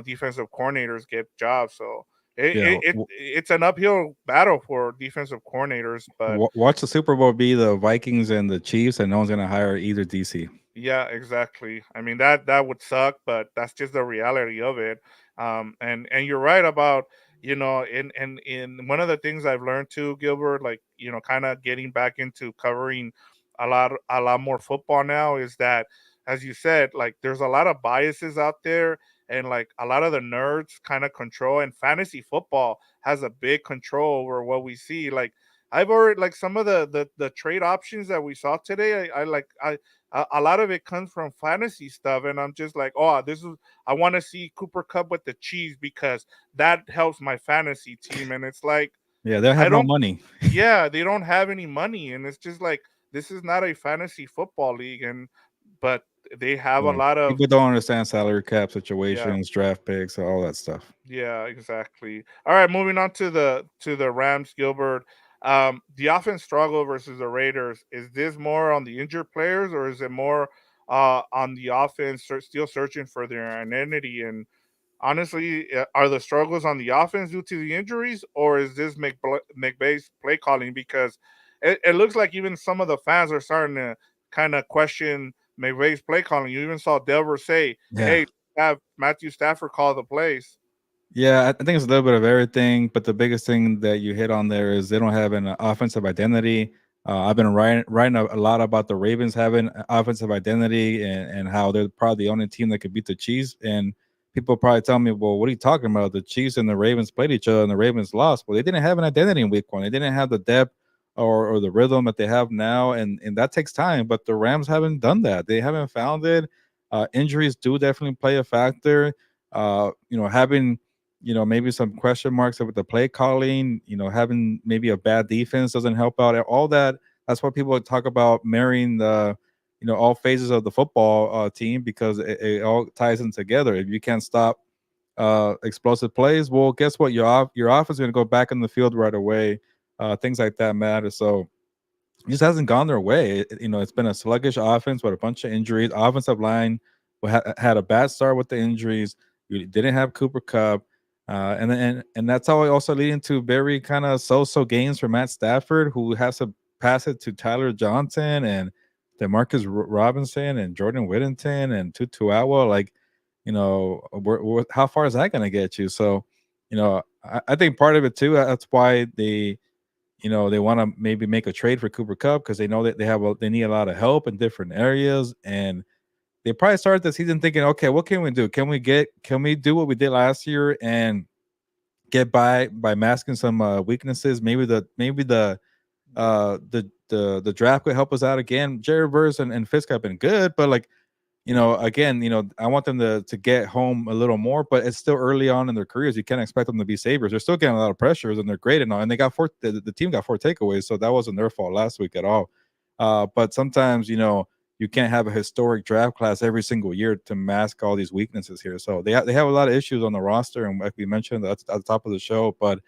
Defensive coordinators get jobs, so Yeah. it's an uphill battle for defensive coordinators, but Watch the Super Bowl be the Vikings and the Chiefs, and no one's gonna hire either DC. yeah, exactly. I mean, that would suck, but that's just the reality of it. And you're right about, in one of the things I've learned too, Gilbert, like, kind of getting back into covering a lot more football now, is that, as you said, like there's a lot of biases out there, and like a lot of the nerds kind of control, and fantasy football has a big control over what we see. Like I've already, like, some of the trade options that we saw today, I like a lot of it comes from fantasy stuff, and I'm just like, oh, this is, I want to see Cooper Cup with the cheese because that helps my fantasy team. And it's like, Yeah, they I have no don't money. yeah, they don't have any money, and it's just like, this is not a fantasy football league. And but they have a Yeah. lot of, People don't understand salary cap yeah. situations, draft picks, all that stuff. Yeah, exactly. All right, moving on to the Rams, Gilbert. The offense struggle versus the Raiders, is this more on the injured players, or is it more on the offense still searching for their identity? And honestly, are the struggles on the offense due to the injuries, or is this McVay's play calling? Because it looks like even some of the fans are starting to kind of question McVay's play calling. You even saw Delver say, Yeah. "Hey, have Matthew Stafford call the plays." Yeah, I think it's a little bit of everything, but the biggest thing that you hit on there is they don't have an offensive identity. I've been writing a lot about the Ravens having an offensive identity and how they're probably the only team that could beat the Chiefs. And people probably tell me, well, what are you talking about? The Chiefs and the Ravens played each other and the Ravens lost. Well, they didn't have an identity in week one. They didn't have the depth or the rhythm that they have now. And that takes time, but the Rams haven't done that. They haven't found it. Injuries do definitely play a factor. Having maybe some question marks with the play calling, having maybe a bad defense doesn't help out at all that. That's why people talk about marrying all phases of the football team because it all ties in together. If you can't stop explosive plays, well, guess what? Your offense is going to go back in the field right away. Things like that matter. So just hasn't gone their way. It's been a sluggish offense with a bunch of injuries. Offensive line had a bad start with the injuries. You didn't have Cooper Cup, and that's all also leading to very kind of so-so games for Matt Stafford, who has to pass it to Tyler Johnson and Demarcus Robinson and Jordan Whittington and Tutu Atwell. Like, how far is that going to get you? So, I think part of it too. That's why they want to maybe make a trade for Cooper Cup because they know that they need a lot of help in different areas, and they probably started the season thinking, okay, what can we do? Can we do what we did last year and get by masking some weaknesses? Maybe the draft could help us out again. Jared Verse and Fisk have been good, but like again, I want them to get home a little more, but it's still early on in their careers. You can't expect them to be savers. They're still getting a lot of pressures, and they're great and all. And they got the team got 4 takeaways, so that wasn't their fault last week at all. But sometimes, you can't have a historic draft class every single year to mask all these weaknesses here. So they have a lot of issues on the roster, and like we mentioned, that's at the top of the show. But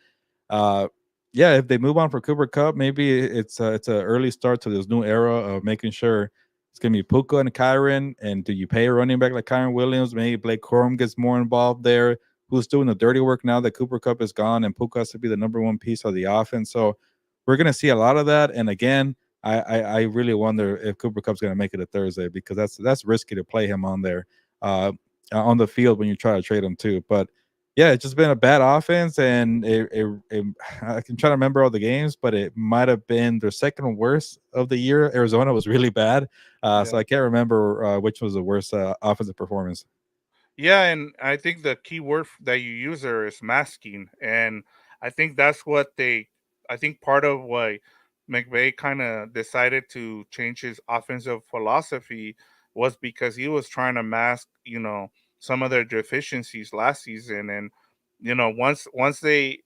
uh, yeah, if they move on for Cooper Cup, maybe it's an early start to this new era of making sure it's gonna be Puka and Kyron. And do you pay a running back like Kyron Williams? Maybe Blake Corum gets more involved there. Who's doing the dirty work now that Cooper Cup is gone and Puka has to be the number one piece of the offense? So we're gonna see a lot of that. And again, I really wonder if Cooper Cup's gonna make it a Thursday because that's risky to play him on there on the field when you try to trade him too. But yeah, it's just been a bad offense, and I can try to remember all the games, but it might have been their second worst of the year. Arizona was really bad, so Yeah. I can't remember which was the worst offensive performance. Yeah, and I think the key word that you use there is masking, and I think that's what they. I think part of why McVay kind of decided to change his offensive philosophy was because he was trying to mask, some of their deficiencies last season, and once they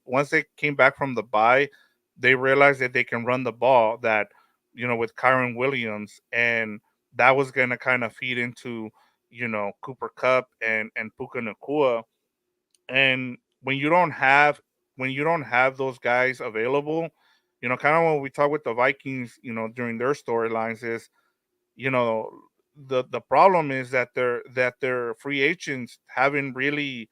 came back from the bye, they realized that they can run the ball. That with Kyron Williams, and that was going to kind of feed into Cooper Cup and Puka Nakua. And when you don't have those guys available, kind of when we talk with the Vikings, during their storylines is, you know, the problem is that their free agents haven't really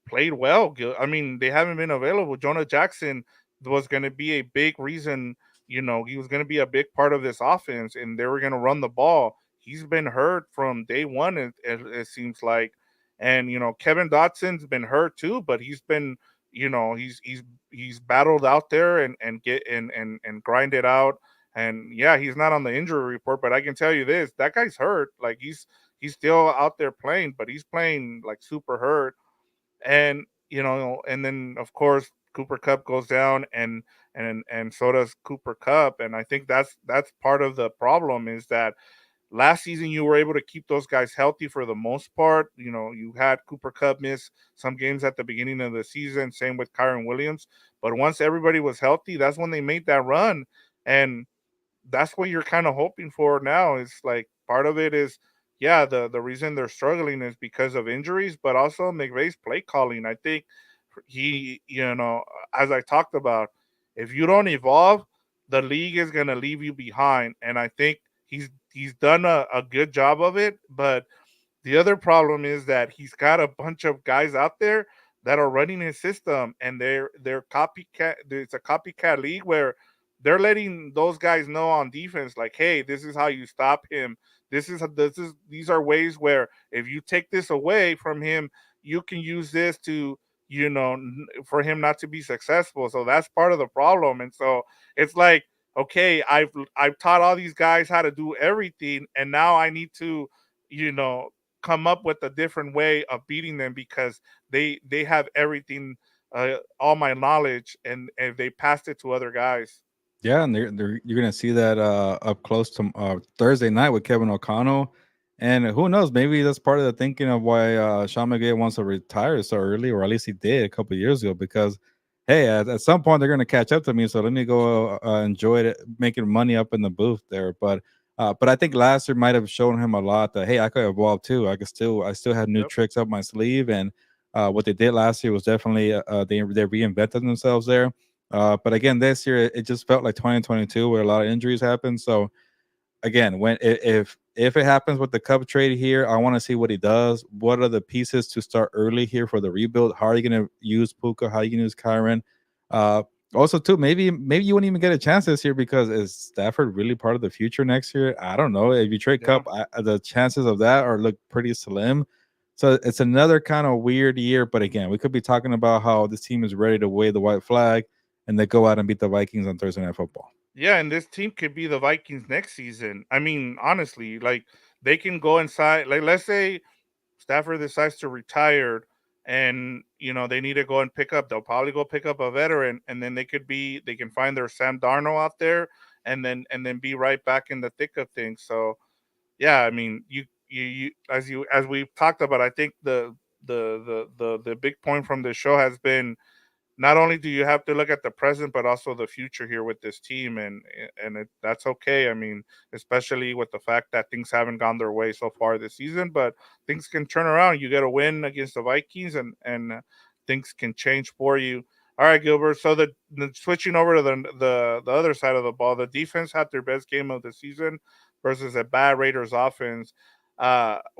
played well. I mean, they haven't been available. Jonah Jackson was going to be a big reason. He was going to be a big part of this offense, and they were going to run the ball. He's been hurt from day one. It seems like, and Kevin Dotson's been hurt too, but he's been, he's battled out there and get and grind it out. And yeah, he's not on the injury report, but I can tell you this: that guy's hurt. Like he's still out there playing, but he's playing like super hurt. And then of course Cooper Cup goes down, and so does Cooper Cup. And I think that's part of the problem is that last season you were able to keep those guys healthy for the most part. You had Cooper Cup miss some games at the beginning of the season, same with Kyron Williams. But once everybody was healthy, that's when they made that run. And that's what you're kind of hoping for now. Is like part of it is, yeah, the reason they're struggling is because of injuries, but also McVay's play calling. I think he, as I talked about, if you don't evolve, the league is gonna leave you behind. And I think he's done a good job of it, but the other problem is that he's got a bunch of guys out there that are running his system, and they're copycat. It's a copycat league where they're letting those guys know on defense, like, hey, this is how you stop him. These are ways where if you take this away from him, you can use this to for him not to be successful. So that's part of the problem, and so it's like, okay, I've taught all these guys how to do everything, and now I need to you know come up with a different way of beating them because they have everything, all my knowledge, and they passed it to other guys. Yeah, and you're gonna see that up close to Thursday night with Kevin O'Connell, and who knows, maybe that's part of the thinking of why Sean McVay wants to retire so early, or at least he did a couple years ago. Because hey, at some point they're gonna catch up to me, so let me go enjoy it, making money up in the booth there. But I think last year might have shown him a lot that hey, I could evolve too. I still have new Yep. tricks up my sleeve, and what they did last year was definitely they reinvented themselves there. But again, this year it just felt like 2022 where a lot of injuries happened. So again, if it happens with the Cup trade here, I want to see what he does. What are the pieces to start early here for the rebuild? How are you going to use Puka? How are you going to use Kyron? Uh, Also, too, maybe you wouldn't even get a chance this year because is Stafford really part of the future next year? I don't know. If you trade Yeah. Cup, the chances of that are look pretty slim. So it's another kind of weird year. But again, we could be talking about how this team is ready to wave the white flag and they go out and beat the Vikings on Thursday Night Football. Yeah, and this team could be the Vikings next season. I mean, honestly, like, they can go inside. Like, let's say Stafford decides to retire, and they need to go and pick up. They'll probably go pick up a veteran, and then they can find their Sam Darnold out there, and then be right back in the thick of things. So yeah, I mean, as we've talked about, I think the big point from the show has been, not only do you have to look at the present but also the future here with this team, that's okay. I mean, especially with the fact that things haven't gone their way so far this season, but things can turn around. You get a win against the Vikings, and things can change for you. All right, Gilbert. So the switching over to the other side of the ball, the defense had their best game of the season versus a bad Raiders offense.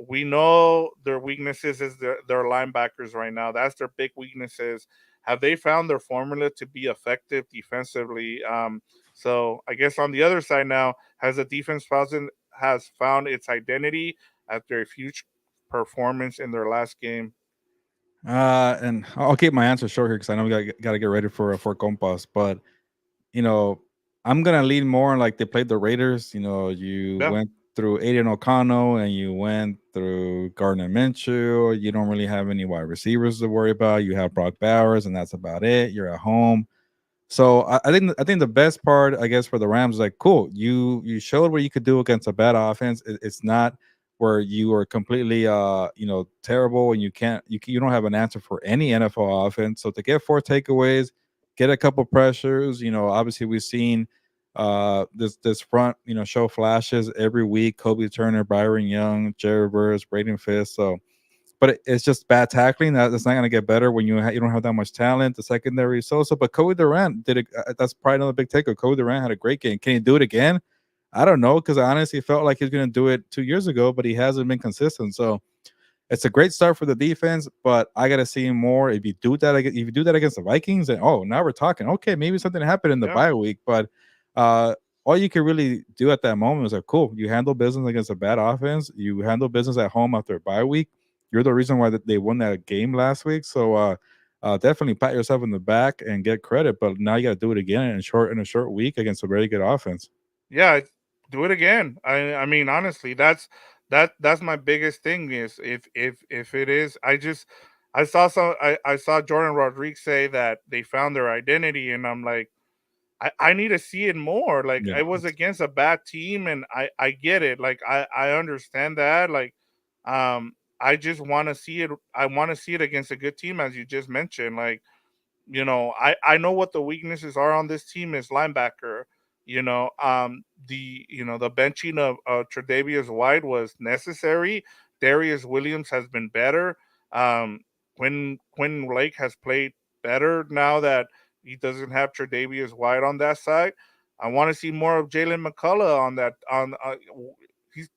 We know their weaknesses is their linebackers right now. That's their big weaknesses. Have they found their formula to be effective defensively? So I guess on the other side now, has the defense has found its identity after a huge performance in their last game? And I'll keep my answer short here because I know we got to get ready for compas. But you know, I'm gonna lean more on like they played the Raiders. You know, you Yeah, went through Aiden O'Connell and you went through Gardner Minshew. You don't really have any wide receivers to worry about. You have Brock Bowers, and that's about it. You're at home. So I think the best part, I guess, for the Rams is like, cool, you showed what you could do against a bad offense. It's not where you are completely terrible and you don't have an answer for any NFL offense. So to get four takeaways, get a couple pressures, obviously we've seen this front, show flashes every week. Kobe Turner, Byron Young, Jerry Burris, Braden Fisk. So but it's just bad tackling. That's not going to get better when you don't have that much talent. The secondary is so. But Cody Durant did it. That's probably another big takeaway. Cody Durant had a great game. Can he do it again? I don't know because I honestly felt like he was going to do it 2 years ago, but he hasn't been consistent. So it's a great start for the defense, but I got to see more. If you do that against the Vikings, then now we're talking. Okay, maybe something happened in the yeah, bye week, but uh, all you can really do at that moment is like, cool. You handle business against a bad offense. You handle business at home after a bye week. You're the reason why they won that game last week. So definitely pat yourself in the back and get credit. But now you got to do it again in a short week against a very good offense. yeah. Do it again. I mean, honestly, that's my biggest thing is if it is. I saw Jordan Rodriguez say that they found their identity, and I'm like, I need to see it more. Like, Yeah, I was against a bad team, and I get it. Like, I understand that. Like, I just want to see it. I want to see it against a good team, as you just mentioned. Like, I know what the weaknesses are on this team is linebacker. The benching of Tre'Davious White was necessary. Darius Williams has been better. Quinn Lake has played better now that he doesn't have Tre'Davious White on that side. I want to see more of Jalen McCullough on that.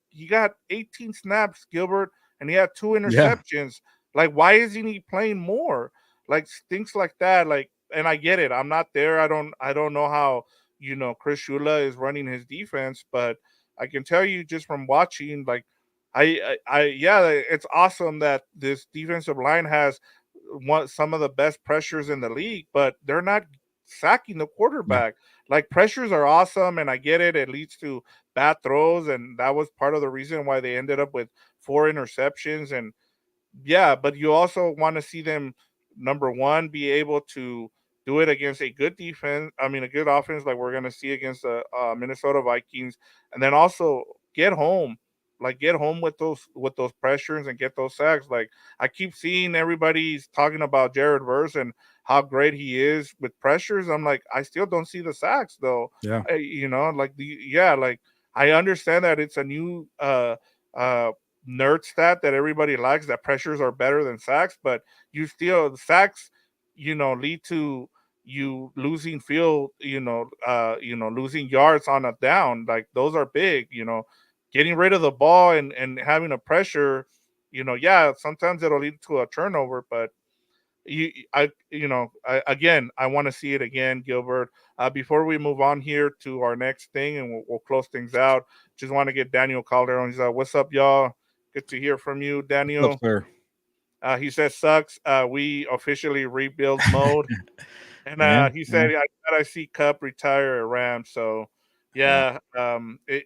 He got 18 snaps, Gilbert, and he had two Yeah, interceptions. Like, why isn't he playing more? Like things like that. Like, and I get it. I'm not there. I don't know how Chris Shula is running his defense, but I can tell you just from watching, like, yeah, it's awesome that this defensive line has some of the best pressures in the league, but they're not sacking the yeah, quarterback. Like, pressures are awesome, and I get it. It leads to bad throws, and that was part of the reason why they ended up with four interceptions. And yeah, but you also want to see them, number one, be able to do it against a good defense. I mean, a good offense, like we're going to see against the Minnesota Vikings, and then also get home, like get home with those pressures and get those sacks. Like, I keep seeing everybody's talking about Jared Verse and how great he is with pressures. I'm like, I still don't see the sacks though. yeah. Like like I understand that it's a new uh nerd stat that everybody likes, that pressures are better than sacks, but you still, the sacks, lead to you losing field, losing yards on a down. Like, those are big, getting rid of the ball and having a pressure, yeah, sometimes it'll lead to a turnover, but again, I want to see it again, Gilbert. Before we move on here to our next thing, and we'll close things out, just want to get Daniel Calderon. He's what's up, y'all? Good to hear from you, What's up, Daniel. sir? He says, sucks. We officially rebuild mode. And Yeah, he yeah, said, I see Cup retire at Rams. So, yeah. yeah,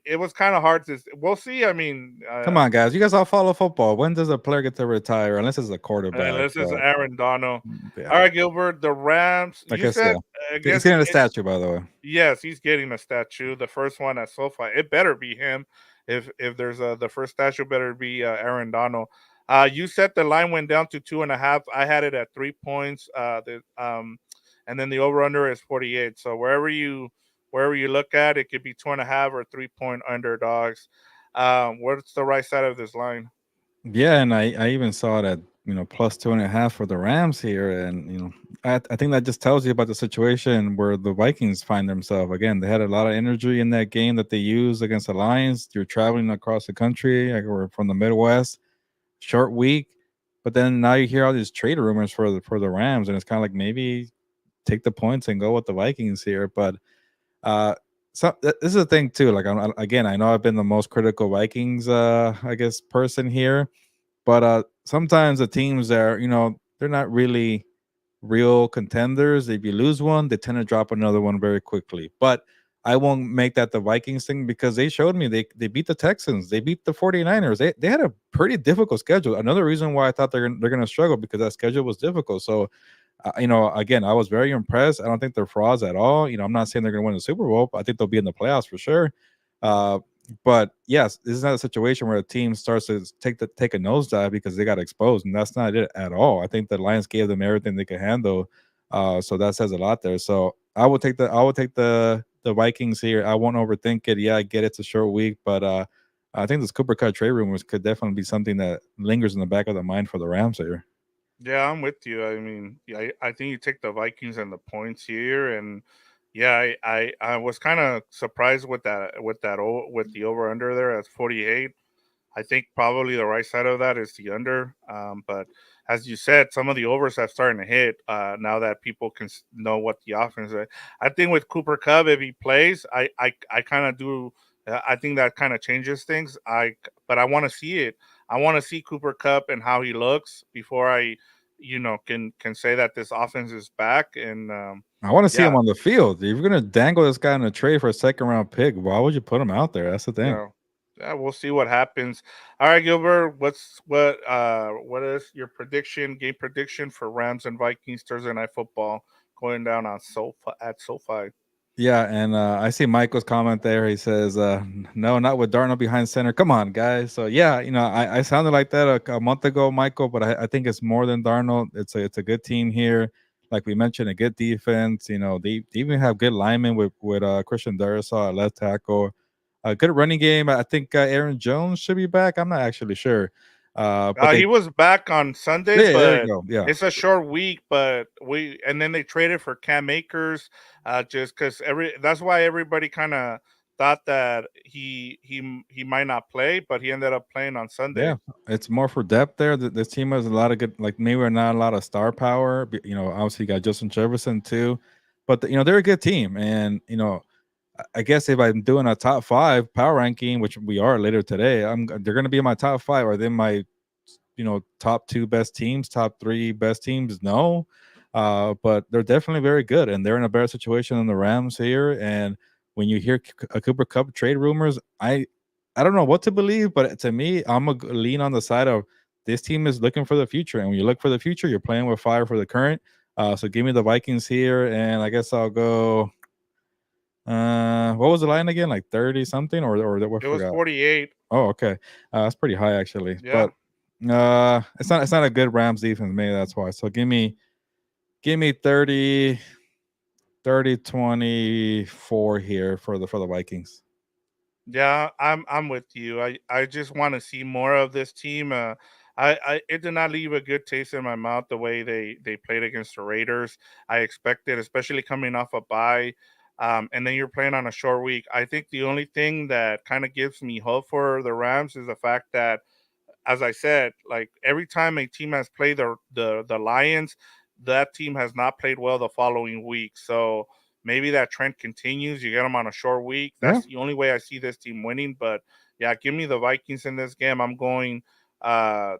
it was kind of hard to. We'll see. I mean, Come on, guys. You guys all follow football. When does a player get to retire? Unless it's a quarterback. this is But Aaron Donald. yeah, All right, Gilbert. The Rams. I You guess yeah. said, I He's guess getting a statue, by the way. yes, he's getting a statue. The first one at SoFi. It better be him. If there's the first statue, better be Aaron Donald. You said the line went down to 2.5. I had it at 3 points. And then the over under is 48. So wherever you look at, it could be 2.5 or 3 point underdogs. What's the right side of this line? Yeah, and I even saw that plus 2.5 for the Rams here, and I think that just tells you about the situation where the Vikings find themselves. Again, they had a lot of energy in that game that they used against the Lions. You're traveling across the country, like we're from the Midwest, short week, but then now you hear all these trade rumors for the Rams, and it's kind of like maybe take the points and go with the Vikings here. But uh, this is the thing too. Like again, I know I've been the most critical Vikings, I guess, person here, but sometimes the teams are, they're not really real contenders. If you lose one, they tend to drop another one very quickly. But I won't make that the Vikings thing because they showed me they beat the Texans, they beat the 49ers. They had a pretty difficult schedule. Another reason why I thought they're gonna struggle because that schedule was difficult. So again, I was very impressed. I don't think they're frauds at all. I'm not saying they're going to win the Super Bowl, but I think they'll be in the playoffs for sure. Uh, but yes, this is not a situation where a team starts to take a nosedive because they got exposed, and that's not it at all. I think the Lions gave them everything they could handle, so that says a lot there. So I will take the Vikings here. I won't overthink it. Yeah, I get it's a short week, but I think this Cooper Cut trade rumors could definitely be something that lingers in the back of the mind for the Rams here. Yeah, I'm with you. I mean, yeah, I think you take the Vikings and the points here, and yeah, I was kind of surprised with the over under there at 48. I think probably the right side of that is the under. But as you said, some of the overs have starting to hit now that people can know what the offense is. I think with Cooper Cup, if he plays, I kind of do. I think that kind of changes things. But I want to see it. I want to see Cooper Cup and how he looks before I, can say that this offense is back. And I want to see yeah, him on the field. If you're gonna dangle this guy in a trade for a second round pick, why would you put him out there? That's the thing. yeah. Yeah, we'll see what happens. All right, Gilbert, what is your game prediction for Rams and Vikings Thursday night football going down on SoFi? Yeah, and I see Michael's comment there. He says, "No, not with Darnold behind center. Come on, guys." So yeah, I sounded like that a month ago, Michael, but I think it's more than Darnold. It's a good team here. Like we mentioned, a good defense. They even have good linemen with Christian Darisaw at left tackle. A good running game. I think Aaron Jones should be back. I'm not actually sure. But He they, was back on Sundays, yeah, there you but go. Yeah, it's a short week. But and then they traded for Cam Akers, just because that's why everybody kind of thought that he might not play, but he ended up playing on yeah. Sundays. It's more for depth there. This team has a lot of good, like maybe not a lot of star power. But, obviously you got Justin Jefferson too, but they're a good team, and I guess if I'm doing a top five power ranking, which we are later today, they're going to be in my top five. Are they my top two best teams, top three best teams? No, but they're definitely very good, and they're in a better situation than the Rams here. And when you hear a Cooper Cup trade rumors, I don't know what to believe, but to me, I'm a lean on the side of this team is looking for the future, and when you look for the future, you're playing with fire for the current. So give me the Vikings here, and I guess I'll go. What was the line again? Like 30 something, or what? It was Forgot. 48. Oh, okay. That's pretty high actually, Yeah. but it's not a good Rams defense. Maybe that's why. So give me 30-24 here for the Vikings. Yeah, I'm with you. I just want to see more of this team. I it did not leave a good taste in my mouth the way they played against the Raiders. I expected, especially coming off a bye, and then you're playing on a short week. I think the only thing that kind of gives me hope for the Rams is the fact that, as I said, like every time a team has played the Lions, that team has not played well the following week. So maybe that trend continues. You get them on a short week. Yeah, That's the only way I see this team winning. But yeah, give me the Vikings in this game. I'm going uh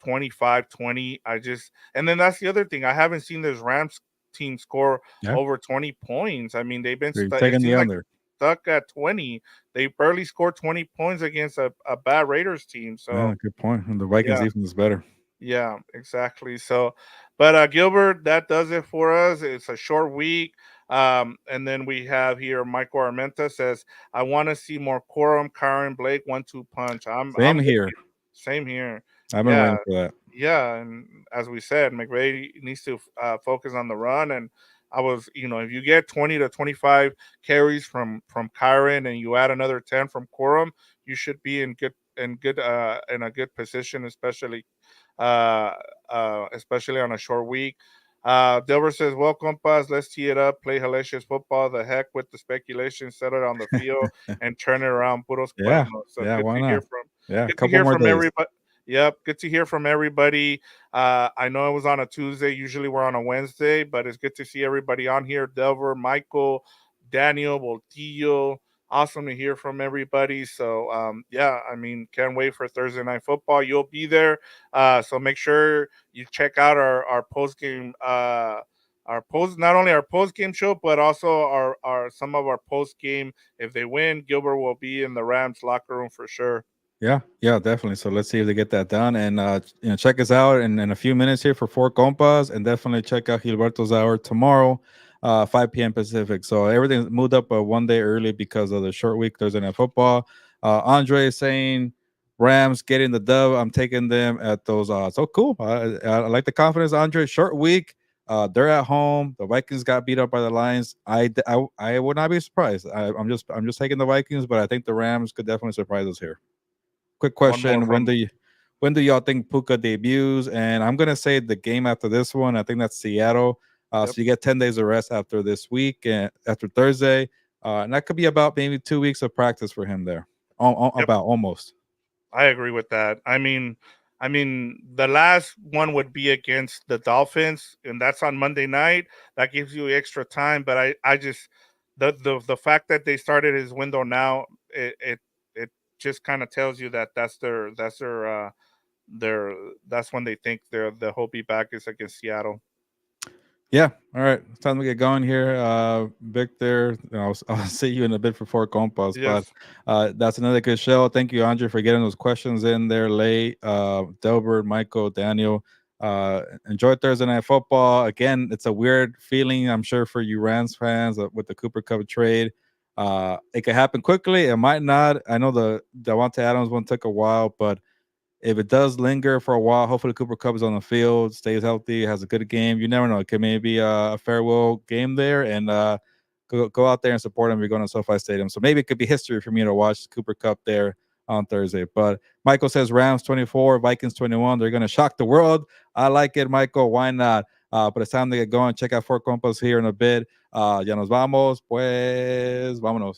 25-20. I just and then that's the other thing. I haven't seen this Rams team score yeah. over 20 points. I mean, they've been You're it taking the seems like under. stuck at 20. They barely scored 20 points against a bad Raiders team. Yeah, So good point. And the Vikings yeah, defense is better. yeah, exactly. So, but Gilbert, that does it for us. It's a short week. And then we have here Michael Armenta says, I want to see more Quorum, Karen, Blake, 1-2 punch. I'm Same with here. you. Same here. I've been Yeah, waiting for that. yeah, and as we said, McVay needs to focus on the run. And I was, if you get 20 to 25 carries from Kyron and you add another 10 from Quorum, you should be in a good position, uh, especially on a short week. Delbert says, "Well, compas, let's tee it up, play hellacious football. The heck with the speculation, set it on the field, and turn it around. Puros Yeah, cuernos." So yeah. Why not? Yeah, a good to couple hear more from days. everybody. Yep, good to hear from everybody. I know it was on a Tuesday. Usually we're on a Wednesday, but it's good to see everybody on here. Delver, Michael, Daniel, Voltillo. Awesome to hear from everybody. So yeah, I mean, can't wait for Thursday night football. You'll be there. So make sure you check out our post game our post not only our post game show but also our some of our post game. If they win, Gilbert will be in the Rams locker room for sure. Yeah, yeah, definitely. So let's see if they get that done, and check us out in a few minutes here for Four Compas, and definitely check out Gilberto's hour tomorrow, 5 p.m. Pacific. So everything's moved up one day early because of the short week Thursday night football. Andre is saying Rams getting the dub. I'm taking them at those odds. So cool. I like the confidence, Andre. Short week. They're at home. The Vikings got beat up by the Lions. I would not be surprised. I'm just taking the Vikings, but I think the Rams could definitely surprise us here. Quick One more question: from when do y'all think Puka debuts? And I'm gonna say the game after this one. I think that's Seattle. Yep. So you get 10 days of rest after this week and after Thursday, and that could be about maybe 2 weeks of practice for him there. Yep. About almost. I agree with that. I mean, the last one would be against the Dolphins, and that's on Monday night. That gives you extra time. But I just the fact that they started his window now, it just kind of tells you that their that's when they think he'll be back is against Seattle. Yeah. All right. It's time to get going here. Victor, I'll see you in a bit for four compas, but Yes, that's another good show. Thank you, Andre, for getting those questions in there late. Delbert, Michael, Daniel. Enjoy Thursday night football. Again, it's a weird feeling, I'm sure, for you Rams fans with the Cooper Cup trade. It could happen quickly. It might not. I know the Davante Adams one took a while, but if it does linger for a while, hopefully Cooper Cup is on the field, stays healthy, has a good game. You never know; it could maybe a farewell game there, and go out there and support him. You're going to SoFi Stadium, so maybe it could be history for me to watch Cooper Cup there on Thursday. But Michael says Rams 24, Vikings 21. They're going to shock the world. I like it, Michael. Why not? But it's time to get going. Check out Four Compas here in a bit. Ya nos vamos, pues, vámonos.